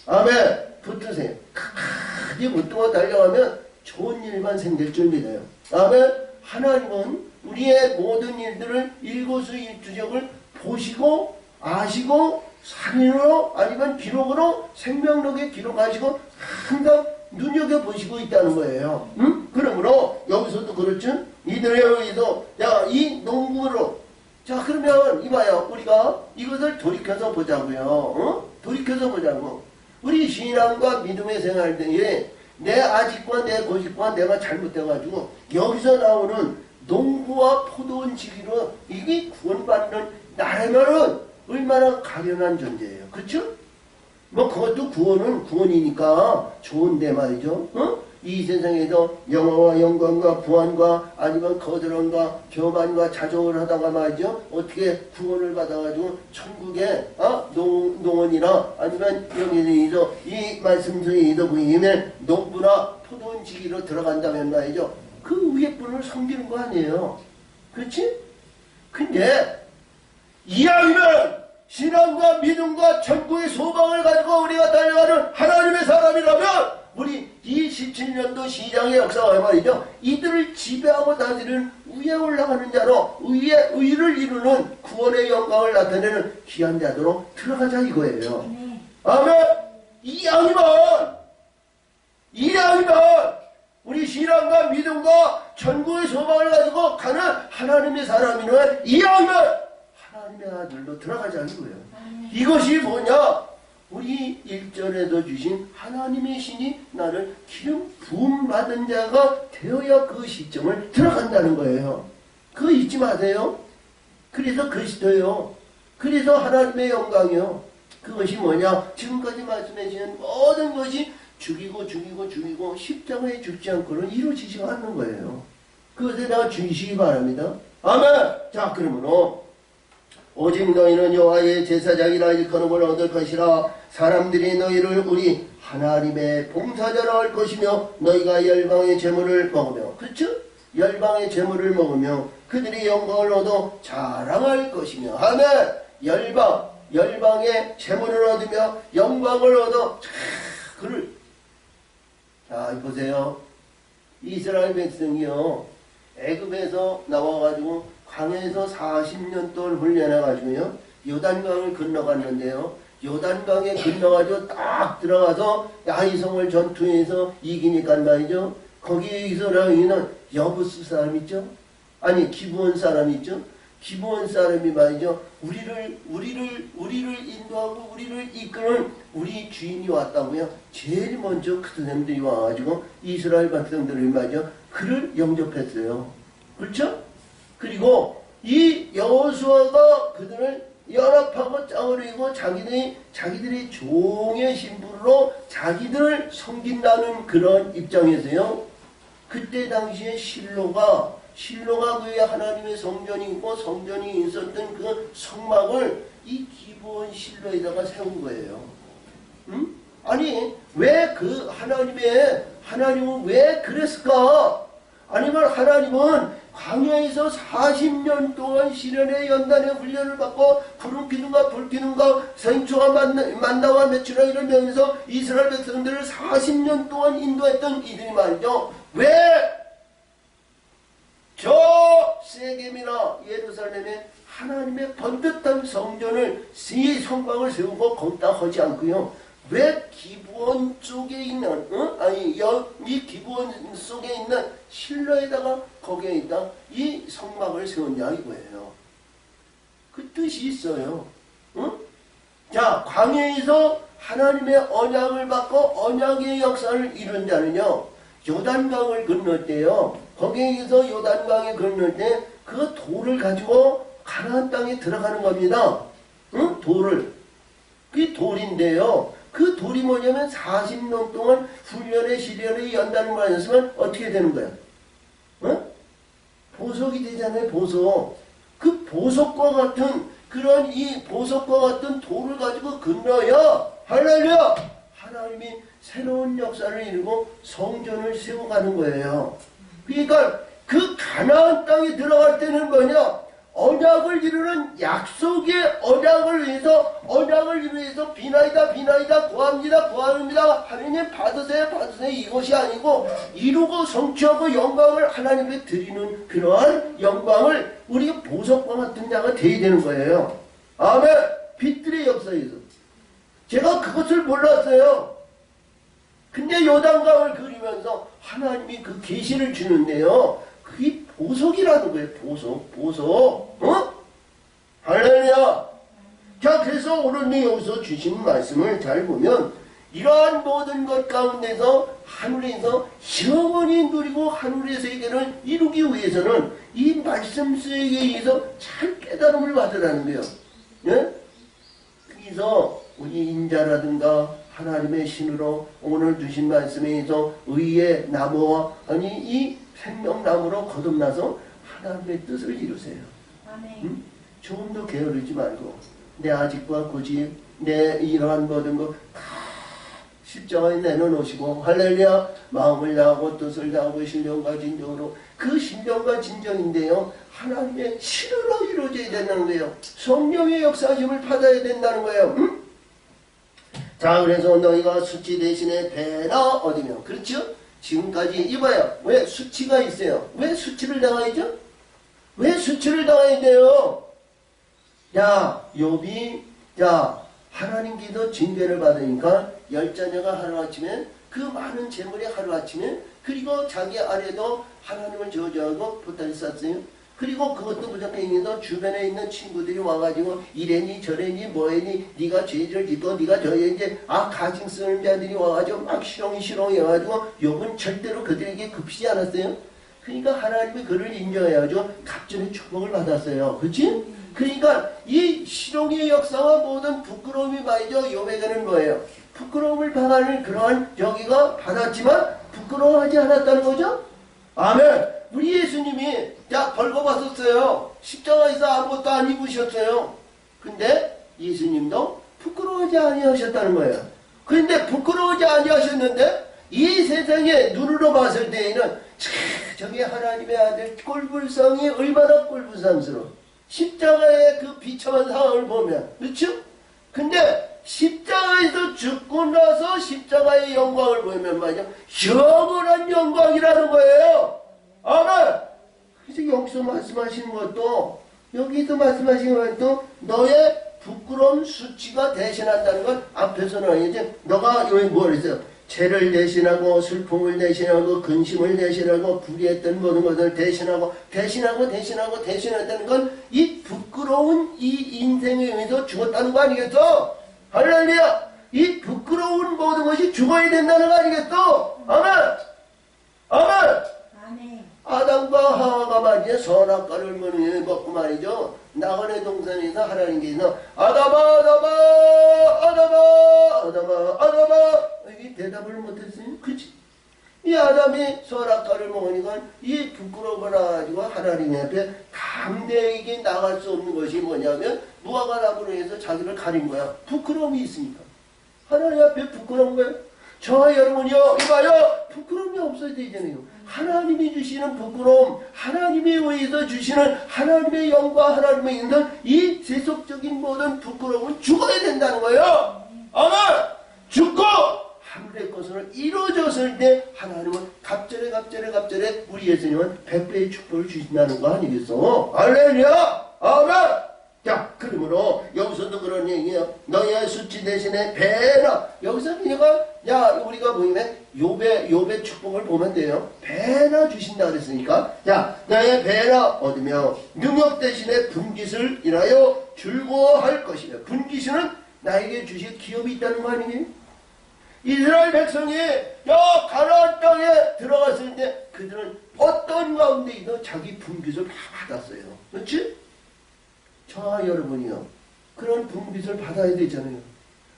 아멘. 붙으세요. 크게 붙들고 달려가면 좋은 일만 생길 줄 믿어요. 아멘. 하나님은 우리의 모든 일들을 일거수일투족을 보시고 아시고 살인으로 아니면 기록으로 생명록에 기록하시고 항상 눈여겨보시고 있다는 거예요. 응? 그러므로 여기서도 그렇죠. 이들에 의해서 이 농부로 자 그러면 이봐요. 우리가 이것을 돌이켜서 보자고요. 어? 돌이켜서 보자고. 우리 신앙과 믿음의 생활 등에 내 아직과 내 고집과 내가 잘못돼가지고 여기서 나오는 농부와 포도원 지기로 이게 구원받는 나라면은 얼마나 가련한 존재예요. 그렇죠? 뭐 그것도 구원은 구원이니까 좋은데 말이죠. 어? 이 세상에서 영화와 영광과 부활과 아니면 거드름과 교만과 자족을 하다가 말이죠. 어떻게 구원을 받아가지고 천국에 농원이나 아니면 여기서 이 말씀 중에 보이면 농부나 포도원 지기로 들어간다면 말이죠. 그 위에 분을 섬기는 거 아니에요. 그렇지? 근데 이왕이면 신앙과 믿음과 천국의 소망을 가지고 우리가 달려가는 하나님의 사람이라면 우리 27년도 시장의 역사가 말이죠. 이들을 지배하고 다스리는 위에 올라가는 자로 의를 이루는 구원의 영광을 나타내는 귀한 자로 들어가자 이거예요. 아멘. 이왕이면 우리 신앙과 믿음과 천국의 소망을 가지고 가는 하나님의 사람이면 이왕이면 하나님의 아들로 들어가자는 거예요. 이것이 뭐냐? 우리 일전에도 주신 하나님의 신이 나를 기름 부음 받은 자가 되어야 그 시점을 들어간다는 거예요. 그거 잊지 마세요. 그래서 그리스도요. 그래서 하나님의 영광이요. 그것이 뭐냐? 지금까지 말씀해 주신 모든 것이 죽이고 십자가에 죽지 않고는 이루어지지 않는 거예요. 그것에 대해 주의시기 바랍니다. 아멘. 자 그러므로 오직 너희는 여호와의 제사장이라 일컬음을 얻을 것이라. 사람들이 너희를 우리 하나님의 봉사자라 할 것이며 너희가 열방의 제물을 먹으며. 그렇죠? 열방의 재물을 먹으며 그들이 영광을 얻어 자랑할 것이며. 아멘. 열방의 재물을 얻으며 영광을 얻어 그를. 자, 보세요. 이스라엘 백성이요, 애굽에서 나와가지고 광야에서 40년 동안 훈련해가지고요, 요단강을 건너갔는데요, 요단강에 건너가지고 딱 들어가서 야이성을 전투에서 이기니까 말이죠, 거기에 이스라엘은 여부스 사람 있죠? 아니, 기브온 사람 있죠? 기브온 사람이 말이죠, 우리를 인도하고 우리를 이끄는 우리 주인이 왔다고요. 제일 먼저 그 선생들이 와가지고 이스라엘 백성들을 말이죠, 그를 영접했어요. 그렇죠? 그리고 이 여호수아가 그들을 연합하고 짝을 이고 자기들이 종의 신분으로 자기들을 섬긴다는 그런 입장에서요, 그때 당시에 실로가 그의 하나님의 성전이 있고 성전이 있었던 그 성막을 이 기브온 실로에다가 세운 거예요. 응? 아니, 왜 그 하나님은 왜 그랬을까? 아니면 하나님은 광야에서 40년 동안 시련의 연단의 훈련을 받고 구름 기둥과 불 기둥과 생초가 만나와 메추라 이러면서 이스라엘 백성들을 40년 동안 인도했던 이들이 말이죠, 왜 저 세겜이나 예루살렘에 하나님의 번듯한 성전을, 이 성막을 세우고 거기다 하지 않고요, 왜 기브온 쪽에 있는 이 기브온 속에 있는 실로에다가 거기에 있다 이 성막을 세웠냐 이거예요. 그 뜻이 있어요. 응? 자, 광야에서 하나님의 언약을 받고 언약의 역사를 이룬 자는요, 요단강을 건널 때요, 거기에서 요단강에 건널 때 그 돌을 가지고 가나안 땅에 들어가는 겁니다. 응? 돌을. 그 돌인데요, 그 돌이 뭐냐면 40년 동안 훈련의 시련을 연다는 거 아니었으면 어떻게 되는 거야? 어? 보석이 되잖아요, 보석. 그 보석과 같은 그런 이 보석과 같은 돌을 가지고 건너야 할렐루야! 하나님이 새로운 역사를 이루고 성전을 세워가는 거예요. 그러니까 그 가나안 땅에 들어갈 때는 뭐냐? 언약을 이루는 약속의 언약을 위해서 비나이다 구합니다 하나님 받으세요 이것이 아니고 이루고 성취하고 영광을 하나님께 드리는 그러한 영광을 우리가 보석과 같은 자가 되어야 되는 거예요. 아멘. 빛들의 역사에서 제가 그것을 몰랐어요. 근데 요단강을 그리면서 하나님이 그 계시를 주는데요, 그게 보석이라는 거예요. 보석. 어? 할렐루야. 자, 그래서 오늘 여기서 주신 말씀을 잘 보면 이러한 모든 것 가운데서 하늘에서 영원히 누리고 하늘의 세계를 이루기 위해서는 이 말씀 수에게 의해서 잘 깨달음을 받으라는 거예요. 예? 그래서 우리 인자라든가 하나님의 신으로 오늘 주신 말씀에 의해서 의의 나무와 이 생명나무로 거듭나서 하나님의 뜻을 이루세요. 응? 조금도 게으르지 말고 내 아직과 고집, 내 이러한 모든 거 다 십자가에 내려놓으시고 할렐루야, 마음을 다하고 뜻을 다하고 신령과 진정으로, 그 신령과 진정인데요, 하나님의 신으로 이루어져야 된다는 거예요. 성령의 역사심을 받아야 된다는 거예요. 응? 자, 그래서 너희가 수치 대신에 배나 얻으며, 그렇죠? 지금까지 이봐요. 왜 수치가 있어요? 왜 수치를 당하죠? 왜 수치를 당해야 돼요? 야, 욥이 하나님께서 징계를 받으니까 10자녀가 하루아침에 그 많은 재물이 하루아침에, 그리고 자기 아래도 하나님을 저주하고 보따리 쌌어요. 그리고 그것도 부족해서 주변에 있는 친구들이 와가지고 이래니 저래니 뭐래니 네가 죄를 짓고 네가 저래니 가증 쓰는 자들이 와가지고 막 시렁시렁 해가지고 욥은 절대로 그들에게 급히지 않았어요. 그러니까 하나님이 그를 인정해가지고 갑절의 축복을 받았어요. 그렇지? 그러니까 이 시렁의 역사와 모든 부끄러움이 말이죠, 욥에게는 뭐예요? 부끄러움을 당하는 그러한 여기가 받았지만 부끄러워하지 않았다는 거죠? 아멘. 우리 예수님이 벌거벗었어요. 십자가에서 아무것도 안 입으셨어요. 근데 예수님도 부끄러워하지 아니하셨다는 거예요. 그런데 부끄러워하지 아니하셨는데 이 세상에 눈으로 봤을 때에는 저게 하나님의 아들 꼴불상이 얼마나 꼴불상스러워. 십자가의 그 비참한 상황을 보면, 그렇죠? 근데 십자가에서 죽고 나서 십자가의 영광을 보면 말이죠, 영원한 영광이라는 거예요. 아멘. 그래서 여기서 말씀하시는 것도, 여기서 말씀하시는 것도 너의 부끄러운 수치가 대신한다는 건 앞에서는 이제 너가 여기 뭘 했어요? 죄를 대신하고 슬픔을 대신하고 근심을 대신하고 불의했던 모든 것을 대신한다는 건 이 부끄러운 이 인생에 의해서 죽었다는 거 아니겠어? 할렐루야! 이 부끄러운 모든 것이 죽어야 된다는 거 아니겠어? 아멘! 아멘! 아멘. 아담과 하와가 말이죠. 선악과를 먹고 말이죠. 나그네 동산에서 하나님께서 아담아 아담아 아담아 아담아 아담아 이 대답을 못했어요. 그치? 이 아담이 선악과를 먹으니까 이 부끄러워가지고 하나님 앞에 담대하게 나갈 수 없는 것이 뭐냐면 무화과 나무로 해서 자기를 가린 거야. 부끄러움이 있으니까. 하나님 앞에 부끄러운 거예요. 저와 여러분이요, 이봐요, 부끄러움이 없어야 되잖아요. 하나님이 주시는 부끄러움, 하나님에 의해서 주시는 하나님의 영광, 하나님의 인선, 이 세속적인 모든 부끄러움은 죽어야 된다는 거예요. 아멘! 죽고 하늘의 것으로 이루어졌을 때 하나님은 갑절에 우리 예수님은 100배의 축복을 주신다는 거 아니겠어? 할렐루야! 아멘! 자, 그러므로 여기서도 그런 얘기예요. 너의 수치 대신에 배나. 여기서 우리가 보이면 욥의 축복을 보면 돼요. 배나 주신다 그랬으니까. 자, 너의 배나 얻으며 능력 대신에 분깃을 인하여 즐거워할 것이며. 분깃은 나에게 주실 기업이 있다는 거 아니니? 이스라엘 백성이 가나안 땅에 들어갔을 때 그들은 어떤 가운데에도 자기 분깃을 다 받았어요. 그렇지? 저와 여러분이요, 그런 분깃을 받아야 되잖아요.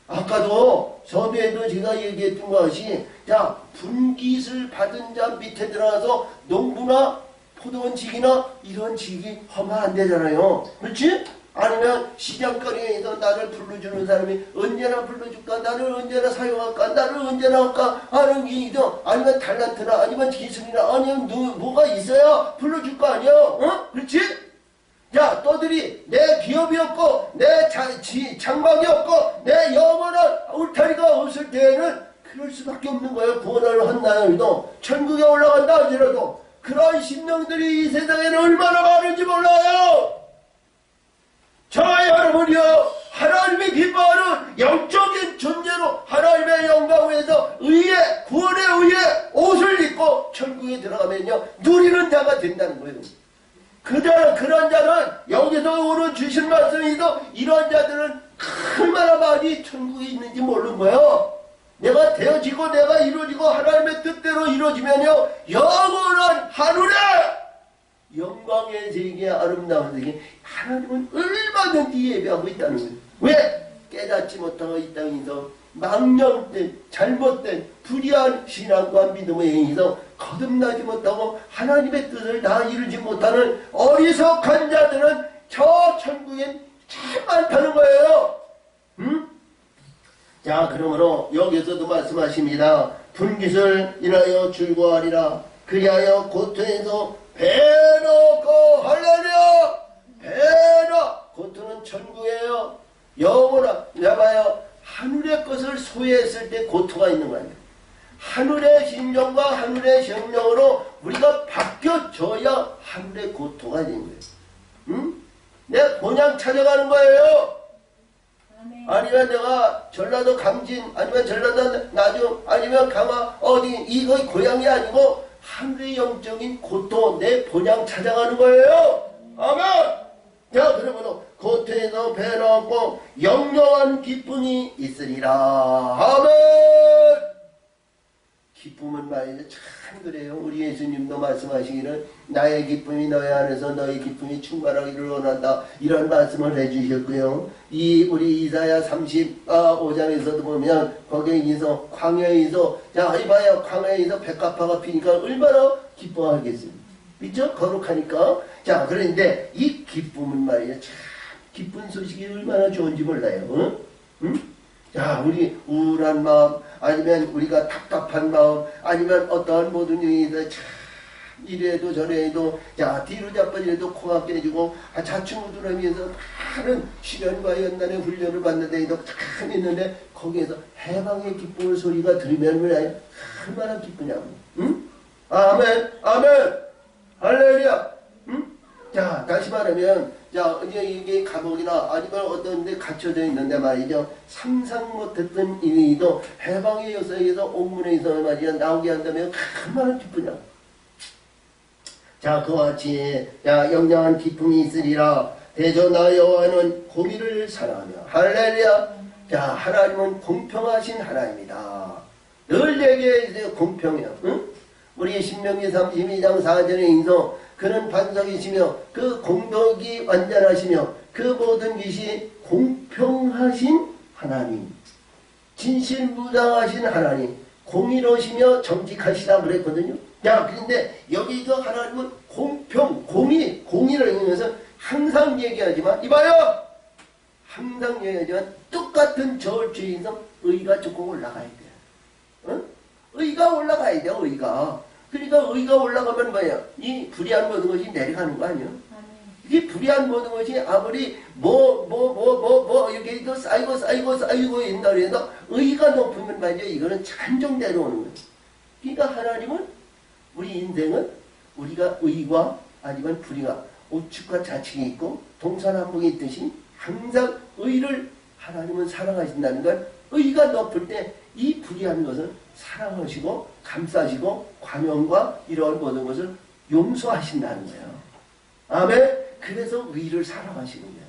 아까도 서두에도 제가 얘기했던 것이, 자, 분깃을 받은 자 밑에 들어가서 농부나 포도원 직이나 이런 직이 하면 안 되잖아요. 그렇지? 아니면 시장거리에서 나를 불러주는 사람이 언제나 불러줄까? 나를 언제나 사용할까? 나를 언제나 할까? 하는 일이죠. 아니면 달란트나 아니면 기술이나 아니면 뭐가 있어야 불러줄 거 아니야? 어? 그렇지? 자, 너들이 내 기업이 없고 내 장막이 없고 내 영원한 울타리가 없을 때에는 그럴 수밖에 없는 거예요. 구원을 한다해도 천국에 올라간다 하더라도 그러한 심령들이 이 세상에는 얼마나 많은지 몰라요. 저와 여러분이요, 하나님이 기뻐하는 영적인 존재로 하나님의 영광 위에서 의에, 구원의 의에 옷을 입고 천국에 들어가면요 누리는 자가 된다는 거예요. 그런 자는 여기서 오늘 주신 말씀에서 이런 자들은 얼마나 많이 천국에 있는지 모르는 거예요. 내가 되어지고 내가 이루어지고 하나님의 뜻대로 이루어지면요 영원한 하늘에 영광의 세계, 아름다운 세계 하나님은 얼마든지 예배하고 있다는 거예요. 왜? 깨닫지 못하고 이 땅에서 망령된 잘못된 불의한 신앙과 믿음에 의해서 거듭나지 못하고 하나님의 뜻을 다 이루지 못하는 어리석한 자들은 저 천국엔 참 많다는 거예요. 응? 자, 그러므로 여기서도 말씀하십니다. 분깃을 인하여 즐거워하리라. 그리하여 고통에서 배놓고 할렐루야. 배나 고통은 천국이에요. 영원한 야봐요. 하늘의 것을 소유했을 때 고통가 있는 거 아니에요. 하늘의 심정과 하늘의 성령으로 우리가 바뀌어져야 하늘의 고통가 되는 거예요. 응? 내 본향 찾아가는 거예요. 아니면 내가 전라도 강진, 아니면 전라도 나주, 아니면 강화 어디 이거 고향이 아니고 하늘의 영적인 고통, 내 본향 찾아가는 거예요. 아멘. 자, 그러면 고통에서 배나 없고 영영한 기쁨이 있으리라. 아멘. 기쁨은 말이죠. 참 그래요. 우리 예수님도 말씀하시기를 나의 기쁨이 너희 안에서 너희 기쁨이 충만하기를 원한다. 이런 말씀을 해주셨고요. 우리 이사야 35장에서도 보면 거기에서 광야에서 자 이봐요. 광야에서 백합화가 피니까 얼마나 기뻐하겠습니까? 그렇죠? 거룩하니까. 자, 그런데 이 기쁨은 말이에요. 참 기쁜 소식이 얼마나 좋은지 몰라요. 응? 자, 우리 우울한 마음, 아니면 우리가 답답한 마음, 아니면 어떠한 모든 일이 참 이래도 저래도 자 뒤로 자빠지래도 코가 깨지고 자충우돌하면서 많은 시련과 연단의 훈련을 받는데도 참 있는데 거기에서 해방의 기쁨의 소리가 들으면 왜 얼마나 기쁘냐고. 응? 아멘 아멘 할렐루야. 응? 자 다시 말하면 자 이제 이게 감옥이나 아니면 어떤 데 갇혀져 있는데 말이죠. 상상 못했던 일이도 해방의 역사에서 옥문에서 말이야 나오게 한다면 얼마나 기쁘냐고. 자 그와 같이 자 영영한 기쁨이 있으리라. 대저 나 여호와는 공의를 사랑하며 할렐루야. 자 하나님은 공평하신 하나님이다. 늘 내게 공평해요. 응? 우리 신명기 32장 4절에 인서 그는 반석이시며 그 공덕이 완전하시며 그 모든 것이 공평하신 하나님, 진실무당하신 하나님, 공의로우시며 정직하시다 그랬거든요. 야, 그런데 여기서 하나님은 공평, 공의를 얘기하면서 항상 얘기하지만, 이봐요! 항상 얘기하지만 똑같은 저울주의에서 의가 조금 올라가야 돼요. 어? 의가 올라가야 돼요, 의가. 그러니까 의가 올라가면 뭐예요? 이 불의한 모든 것이 내려가는 거 아니에요? 이게 불의한 모든 것이 아무리 이렇게 또 쌓이고 있다 그래도 의가 높으면 말이죠. 이거는 찬정 내려오는 거예요. 그러니까 하나님은 우리 인생은 우리가 의와 아니면 불의가 우측과 좌측이 있고 동서남북이 있듯이 항상 의를 하나님은 사랑하신다는 걸 의가 높을 때 이 불의한 것을 사랑하시고 감싸시고 관용과 이러한 모든 것을 용서하신다는 거예요. 아멘. 그래서 의를 사랑하시는 거예요.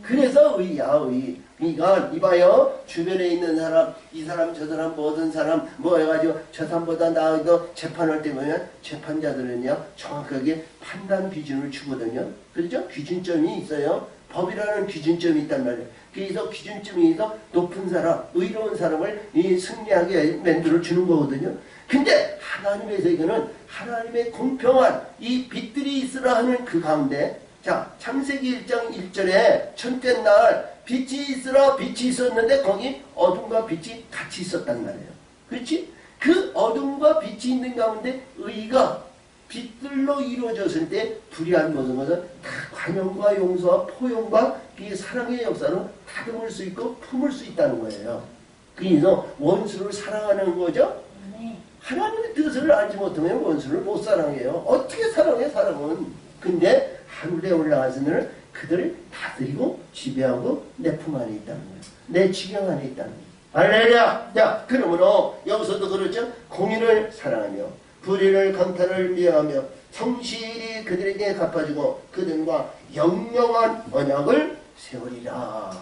그래서 의야 의. 그러니까 이봐요. 주변에 있는 사람 이 사람 저 사람 모든 사람 뭐 해가지고 저 사람보다 나아도 재판할 때 보면 재판자들은요 정확하게 판단 기준을 주거든요. 그렇죠? 기준점이 있어요. 법이라는 기준점이 있단 말이에요. 그래서 기준점이 있어 높은 사람, 의로운 사람을 승리하게 만들어 주는 거거든요. 근데 하나님의 세계는 하나님의 공평한 이 빛들이 있으라 하는 그 가운데 자 창세기 1장 1절에 첫째 날 빛이 있으라 빛이 있었는데 거기 어둠과 빛이 같이 있었단 말이에요. 그렇지? 그 어둠과 빛이 있는 가운데 의가 빛들로 이루어졌을 때 불의한 모든 것은 다 관용과 용서와 포용과 이 사랑의 역사로 다듬을 수 있고 품을 수 있다는 거예요. 그래서 원수를 사랑하는 거죠. 하나님의 뜻을 알지 못하면 원수를 못 사랑해요. 어떻게 사랑해 사람은. 근데 하늘에 올라가서는 그들을 다스리고 지배하고 내 품 안에 있다는 거예요. 내 지경 안에 있다는 거예요. 할렐루야. 자 그러므로 여기서도 그렇죠. 공의를 사랑하며 불의를 강탈을 미워하며 성실히 그들에게 갚아주고 그들과 영영한 언약을 세우리라.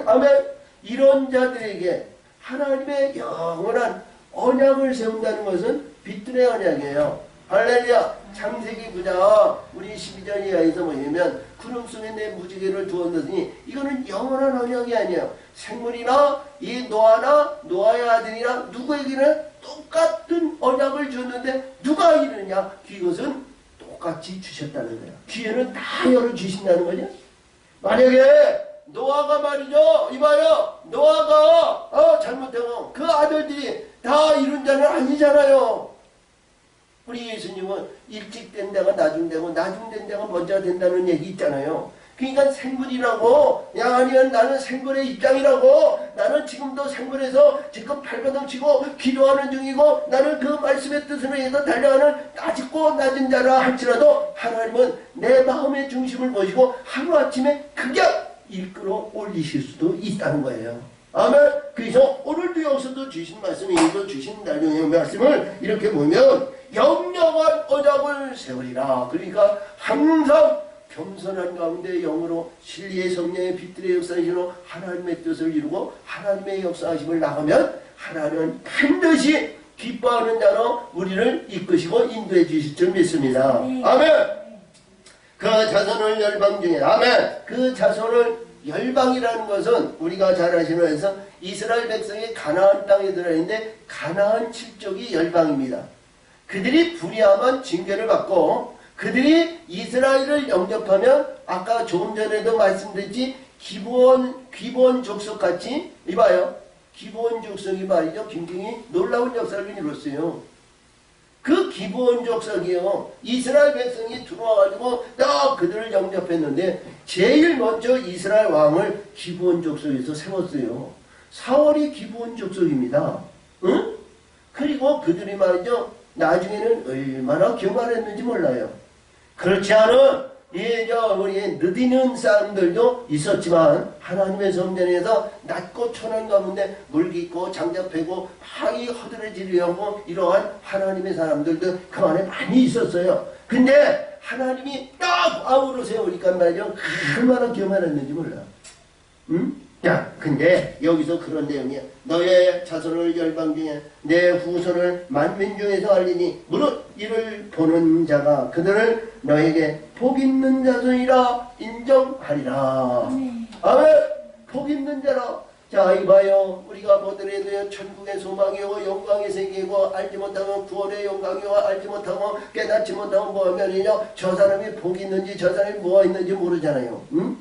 아멘. 이런 자들에게 하나님의 영원한 언약을 세운다는 것은 빛들의 언약이에요. 할렐루야. 창세기 9장 우리 12절 이하에서 뭐냐면 구름 속에 내 무지개를 두었느니 이거는 영원한 언약이 아니에요. 생물이나 이 노아나 노아의 아들이나 누구에게는 똑같은 언약을 줬는데 누가 이르냐? 그것은 똑같이 주셨다는 거예요. 기회는 다 열어주신다는 거죠. 만약에 노아가 말이죠. 이봐요. 노아가 잘못하고 그 아들들이 다 이룬 자는 아니잖아요. 우리 예수님은 일찍 된 데가 나중 되고 나중 된 데가 먼저 된다는 얘기 있잖아요. 그러니까 생물이라고 아니면 나는 생물의 입장이라고 나는 지금도 생물에서 지금 발버둥 치고 기도하는 중이고 나는 그 말씀의 뜻을 위해서 달려가는 아직고 낮은 자라 할지라도 하나님은 내 마음의 중심을 보시고 하루아침에 극약 이끌어 올리실 수도 있다는 거예요. 아멘. 그래서 오늘도 여기서도 주신 말씀이 이거 주신 날의 말씀을 이렇게 보면 영영한 언약을 세우리라. 그러니까 항상 겸손한 가운데 영으로 진리의 성령의 빛들의 역사하시로 하나님의 뜻을 이루고 하나님의 역사하심을 나가면 하나님은 반드시 기뻐하는 자로 우리를 이끄시고 인도해 주실 줄 믿습니다. 아멘. 그 자손을 열방 중에 아멘. 그 자손을 열방이라는 것은 우리가 잘 아시는 해서 이스라엘 백성이 가나안 땅에 들어있는데 가나안 칠족이 열방입니다. 그들이 불의하면 징계를 받고 그들이 이스라엘을 영접하면 아까 조금 전에도 말씀드렸지 기본 족속같이 이봐요. 기브온 족속이 말이죠. 굉장히 놀라운 역사를 이뤘어요. 그 기브온 족속이요. 이스라엘 백성이 들어와가지고 딱 그들을 영접했는데 제일 먼저 이스라엘 왕을 기브온 족속에서 세웠어요. 사월이 기브온 족속입니다. 응? 그리고 그들이 말이죠. 나중에는 얼마나 교만했는지 몰라요. 그렇지 않은 우리 느디는 사람들도 있었지만 하나님의 성전에서 낮고 천한 가운데 물 깊고 장작 패고 하이 허드레지려고 이러한 하나님의 사람들도 그 안에 많이 있었어요. 근데 하나님이 딱 아우로 세우니까 말이죠. 얼마나 교만했는지 몰라. 응? 야, 근데 여기서 그런 내용이야. 너의 자손을 열방 중에 내 후손을 만민 중에서 알리니 무릇 이를 보는 자가 그들을 너에게 복 있는 자손이라 인정하리라. 아멘. 복 있는 자라. 자, 이봐요. 우리가 보더라도 천국의 소망이요 영광의 세계고 알지 못하면 구원의 영광이요 알지 못하고 깨닫지 못하면 뭐하면이냐 저 사람이 복 있는지 저 사람이 뭐가 있는지 모르잖아요. 응?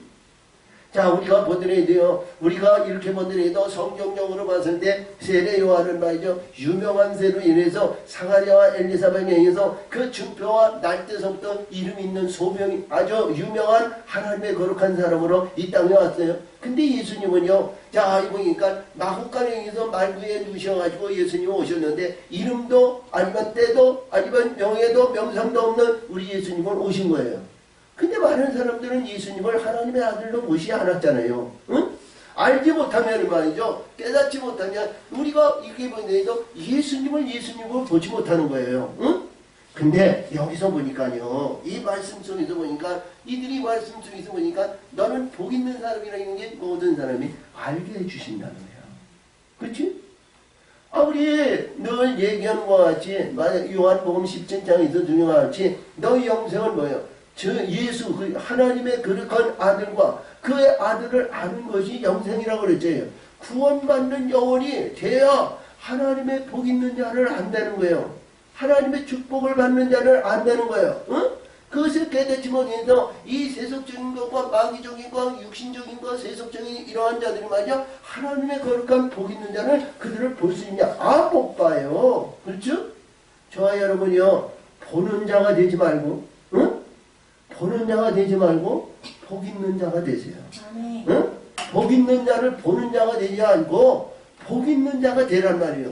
자, 우리가 보더라도요, 우리가 이렇게 보더라도 성경적으로 봤을 때 세례 요한은 말이죠, 유명한 세로 인해서 사가랴와 엘리사벳에 의해서 그 증표와 날 때서부터 이름 있는 소명이 아주 유명한 하나님의 거룩한 사람으로 이 땅에 왔어요. 근데 예수님은요, 자, 이 보니까 마국간에 의해서 말구에 누셔가지고 예수님 오셨는데 이름도 아니면 때도 아니면 명예도 명성도 없는 우리 예수님은 오신 거예요. 근데 많은 사람들은 예수님을 하나님의 아들로 보지 않았잖아요. 응? 알지 못하면 말이죠. 깨닫지 못하면 우리가 이렇게 보는데도 예수님을 보지 못하는 거예요. 응? 근데 여기서 보니까요. 이 말씀 속에서 보니까 이들이 말씀 속에서 보니까 너는 복 있는 사람이라는 게 모든 사람이 알게 해주신다는 거예요. 그렇지? 우리 늘 얘기하는 것 같이 요한복음 17장에서 중요한 것 같이 너의 영생은 뭐예요? 예수 그 하나님의 거룩한 아들과 그의 아들을 아는 것이 영생이라고 그랬죠. 구원받는 영혼이 돼야 하나님의 복 있는 자를 안다는 거예요. 하나님의 축복을 받는 자를 안다는 거예요. 응? 그것을 깨닫지 못해서 이 세속적인 것과 마귀적인 것, 육신적인 것, 세속적인 이러한 자들이 말이야 하나님의 거룩한 복 있는 자를 그들을 볼 수 있냐? 못 봐요. 그렇죠? 저와 여러분이요 보는 자가 되지 말고 보는 자가 되지 말고 복 있는 자가 되세요. 응? 복 있는 자를 보는 자가 되지 않고 복 있는 자가 되란 말이에요.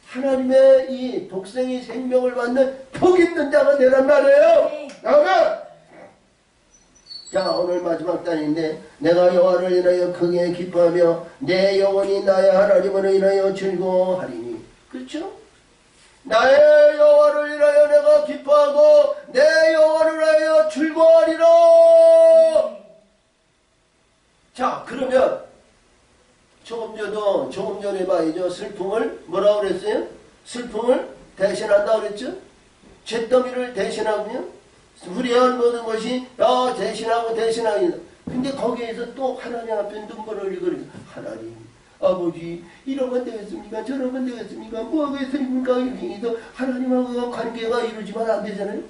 하나님의 이 독생의 생명을 받는 복 있는 자가 되란 말이에요. 아멘. 자, 오늘 마지막 단인데 내가 여호와를 인하여 크게 기뻐하며 내 영혼이 나의 하나님을 인하여 즐거워하리니. 그렇죠? 나의 여호와를 인하여 내가 기뻐하고 내 영혼을 위하여 즐거워하리라. 자, 그러면 조금 전에 말이죠. 슬픔을 뭐라고 그랬어요? 슬픔을 대신한다 그랬죠? 잿더미를 대신하고요. 후리한 모든 것이 대신하고 대신하니다. 근데 거기에서 또 하나님 앞에 눈물을 흘리고 하나님 아버지 이러면 되겠습니까? 저러면 되겠습니까? 뭐하겠습니까? 이렇게 해서 하나님하고 관계가 이루어지면 안 되잖아요.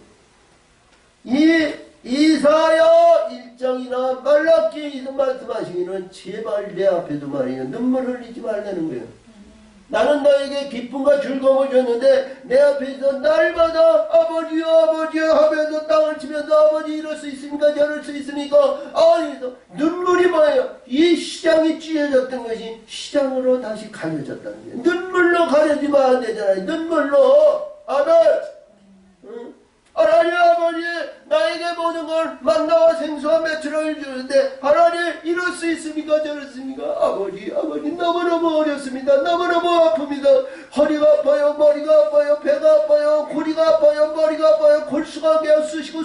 이 이사야 1장이나 말라기에서 말씀하시기는 제발 내 앞에도 말이에요. 눈물 흘리지 말라는 거예요. 나는 너에게 기쁨과 즐거움을 줬는데 내 앞에서 날마다 아버지 하면서 땅을 치면서 아버지 이럴 수 있습니까? 저럴 수 있습니까? 아니서 눈물이 뭐예요? 이 시장이 찢어졌던 것이 시장으로 다시 가려졌다는 거예요. 눈물로 가려지면 안 되잖아요. 눈물로. 아멘. 응? 하나님 아버지 나에게 모든 걸 만나와 생수와 매출을 주는데 하나님 이럴 수 있습니까? 저렇습니까? 아버지 너무너무 어렵습니다. 너무너무 아픕니다. 허리가 아파요. 머리가 아파요. 배가 아파요. 고리가 아파요. 머리가 아파요. 골수가 그냥 쑤시고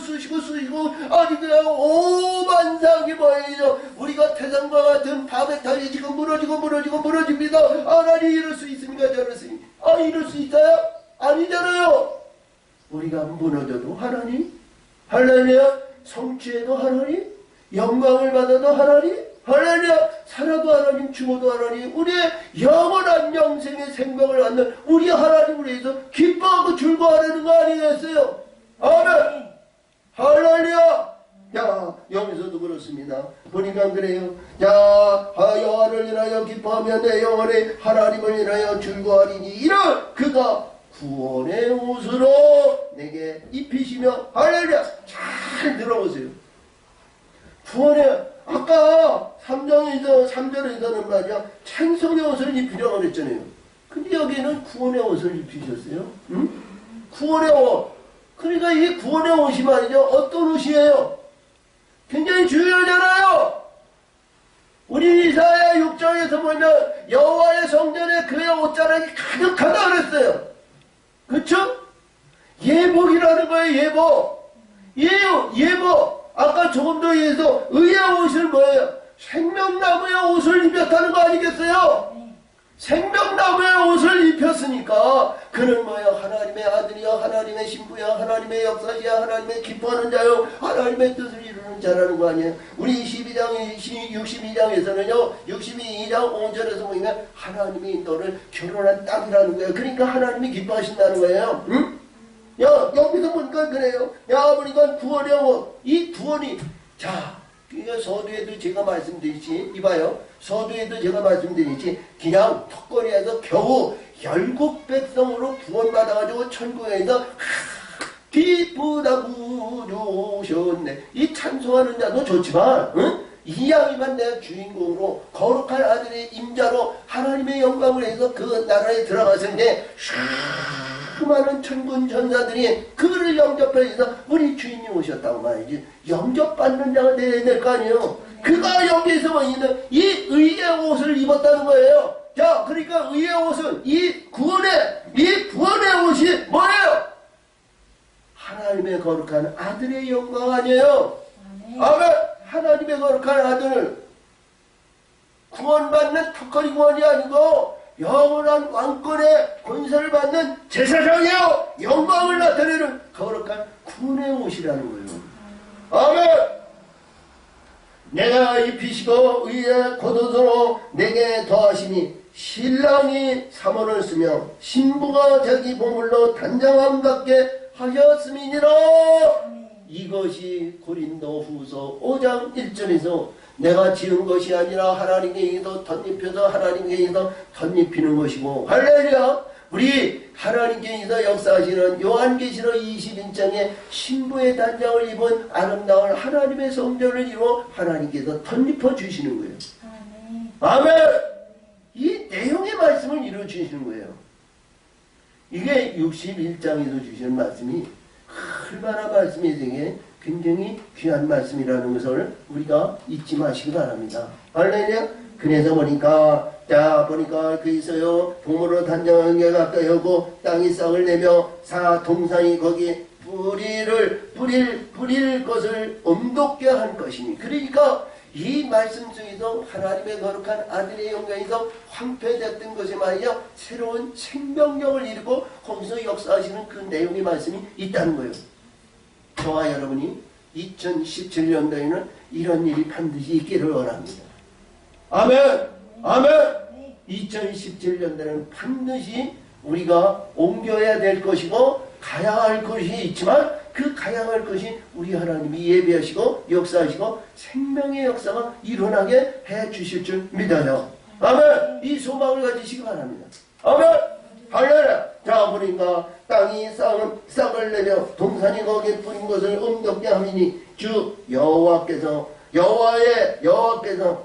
아니 그냥 오만상이 뭐예요. 우리가 태산과 같은 바베탈이 지금 무너집니다. 하나님 이럴 수 있습니까? 저렇습니까? 이럴 수 있어요? 아니잖아요. 우리가 무너져도 하나님, 할렐루야, 성취해도 하나님, 영광을 받아도 하나님, 할렐루야, 살아도 하나님, 죽어도 하나님, 우리의 영원한 영생의 생명을 얻는 우리 하나님을 위해서 기뻐하고 즐거워하는 거 아니겠어요? 아멘! 할렐루야! 야, 여기서도 그렇습니다. 보니까 그래요. 자, 여호와를 인하여 기뻐하며 내 영혼에 하나님을 인하여 즐거워하리니 이는 그가 구원의 옷으로 내게 입히시며 할렐루야. 잘 들어보세요. 구원의 아까 3절에서는 말이야 찬송의 옷을 입히려고 그랬잖아요. 근데 여기는 구원의 옷을 입히셨어요. 응? 구원의 옷. 그러니까 이 구원의 옷이 말이죠. 어떤 옷이에요? 굉장히 중요하잖아요. 우리 이사야 6장에서 보면 여호와의 성전에 그의 옷자락이 가득하다 그랬어요. 그쵸? 예복이라는 거예요. 예복. 예복. 아까 조금 더 얘기해서 의의 옷을 뭐예요? 생명나무의 옷을 입혔다는 거 아니겠어요? 생명나무의 옷을 입혔으니까 그는 뭐예요? 하나님의 아들이여 하나님의 신부여 하나님의 역사시여 하나님의 기뻐하는 자여 하나님의 뜻을 이루는 자라는 거 아니에요? 우리 62장에서는요 62장 5절에서 보면 하나님이 너를 결혼한 땅이라는 거예요. 그러니까 하나님이 기뻐하신다는 거예요. 응? 야 여기서 보니까 그래요. 야 보니까 구원의 옷. 이 구원이 자 그러니까 서두에도 제가 말씀드렸지 이봐요. 서두에도 제가 말씀드렸지 그냥 턱걸이에서 겨우 열국 백성으로 구원받아가지고 천국에서 기쁘다고 부르셨네. 이 찬송하는 자도 좋지만 응? 이 양이만 내 주인공으로 거룩한 아들의 임자로 하나님의 영광을 해서 그 나라에 들어갔을 때 수많은 천군 전사들이 그를 영접해서 우리 주인이 오셨다고 말이지. 영접받는 자가 되어야 될 거 아니에요. 그가 여기서 있는 이 의의 옷을 입었다는 거예요. 자, 그러니까 의의 옷은 이 구원의 옷이 뭐예요? 하나님의 거룩한 아들의 영광 아니에요. 아멘. 하나님의 거룩한 아들 구원받는 턱걸이 구원이 아니고 영원한 왕권의 권세를 받는 제사장이요 영광을 나타내는 거룩한 구원의 옷이라는 거예요. 아멘. 내가 입히시고 의의 겉옷으로 내게 더하시니 신랑이 삼원을 쓰며 신부가 자기 보물로 단장함 같게 하셨음이니라. 이것이 고린도후서 5장 1절에서 내가 지은 것이 아니라 하나님께서 덧입혀서 하나님께서 덧입히는 것이고 할렐루야. 우리 하나님께서 역사하시는 요한계시록 21장에 신부의 단장을 입은 아름다운 하나님의 성전을 이루어 하나님께서 덧입혀 주시는 거예요. 아멘. 이 내용의 말씀을 이루어 주시는 거예요. 이게 61장에서 주시는 말씀이 얼마나 말씀이 되게 굉장히 귀한 말씀이라는 것을 우리가 잊지 마시기 바랍니다. 할렐루야. 그래서 보니까 그 있어요. 동물로 단장한 게 가까이 오고 땅이 싹을 내며 동산이 거기 뿌릴 것을 엄독게 한 것이니. 그러니까 이 말씀 중에서 하나님의 거룩한 아들의 영광에서 황폐됐던 것이 말이야 새로운 생명력을 이루고 거기서 역사하시는 그 내용의 말씀이 있다는 거예요. 저와 여러분이 2017년도에는 이런 일이 반드시 있기를 원합니다. 아멘. 아멘. 2017년도에는 반드시 우리가 옮겨야 될 것이고 가야 할 것이 있지만 그 가야 할 것이 우리 하나님이 예비하시고 역사하시고 생명의 역사가 일어나게 해 주실 줄 믿어요. 아멘. 이 소망을 가지시기 바랍니다. 아멘. 할렐루야. 자, 그러니까 땅이 싹을 내며 동산이 거기에 뿌린 것을 엄격게 하미니 주 여호와께서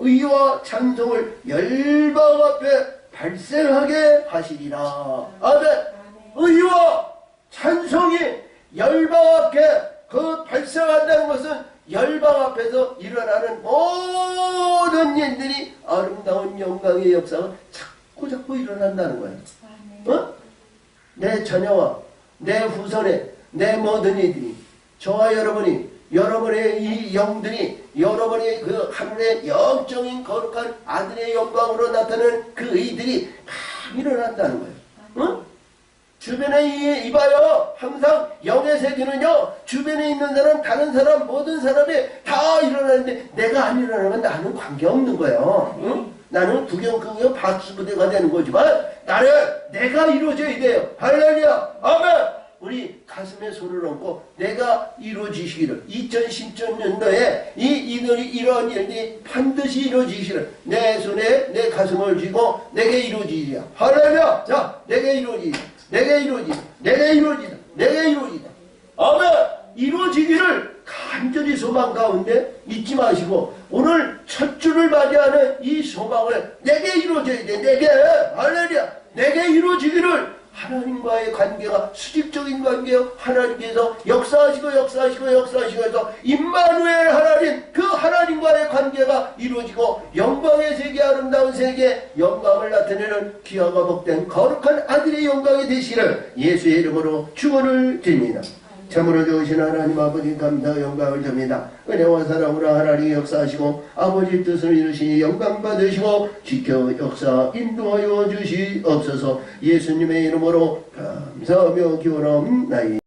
의와 찬송을 열방 앞에 발생하게 하시리라. 아멘. 의와 찬송이 열방 앞에 그 발생한다는 것은 열방 앞에서 일어나는 모든 일들이 아름다운 영광의 역사가 자꾸 일어난다는 거예요. 어? 내 자녀와 내 후손에 내 모든 이들이 저와 여러분의 이 영들이 여러분의 그 하늘의 영적인 거룩한 아들의 영광으로 나타나는 그 의들이 막 일어난다는 거예요. 어? 주변에 이봐요. 항상 영의 세계는요. 주변에 있는 사람, 다른 사람, 모든 사람이 다 일어나는데 내가 안 일어나면 나는 관계없는 거예요. 응? 나는 구경 박수부대가 되는 거지만 나는 내가 이루어져야 돼요. 할렐루야. 아멘. 우리 가슴에 손을 얹고 내가 이루어지시기를 2010년도에 이런 일이 반드시 이루어지시기를 내 손에 내 가슴을 쥐고 내게 이루어지리라. 할렐루야. 자, 내게 이루어지리라. 내게 이루어지리라. 내게 이루어지리라. 내게 이루어지리라. 아멘. 이루어지기를 간절히 소망 가운데 잊지 마시고 오늘 첫 주를 맞이하는 이 소망을 내게 이루어져야 돼. 내게. 할렐루야. 내게 이루어지기를 하나님과의 관계가 수직적인 관계요. 하나님께서 역사하시고 해서 임마누엘 하나님, 그 하나님과의 관계가 이루어지고 영광의 세계, 아름다운 세계 영광을 나타내는 귀하고 복된 거룩한 아들의 영광이 되시기를 예수의 이름으로 축원을 드립니다. 참으로 좋으신 하나님 아버지 감사 영광을 드립니다. 은혜와 사랑으로 하나님이 역사하시고 아버지 뜻을 이루시니 영광 받으시고 지켜 역사 인도하여 주시옵소서. 예수님의 이름으로 감사하며 기원하옵나이다.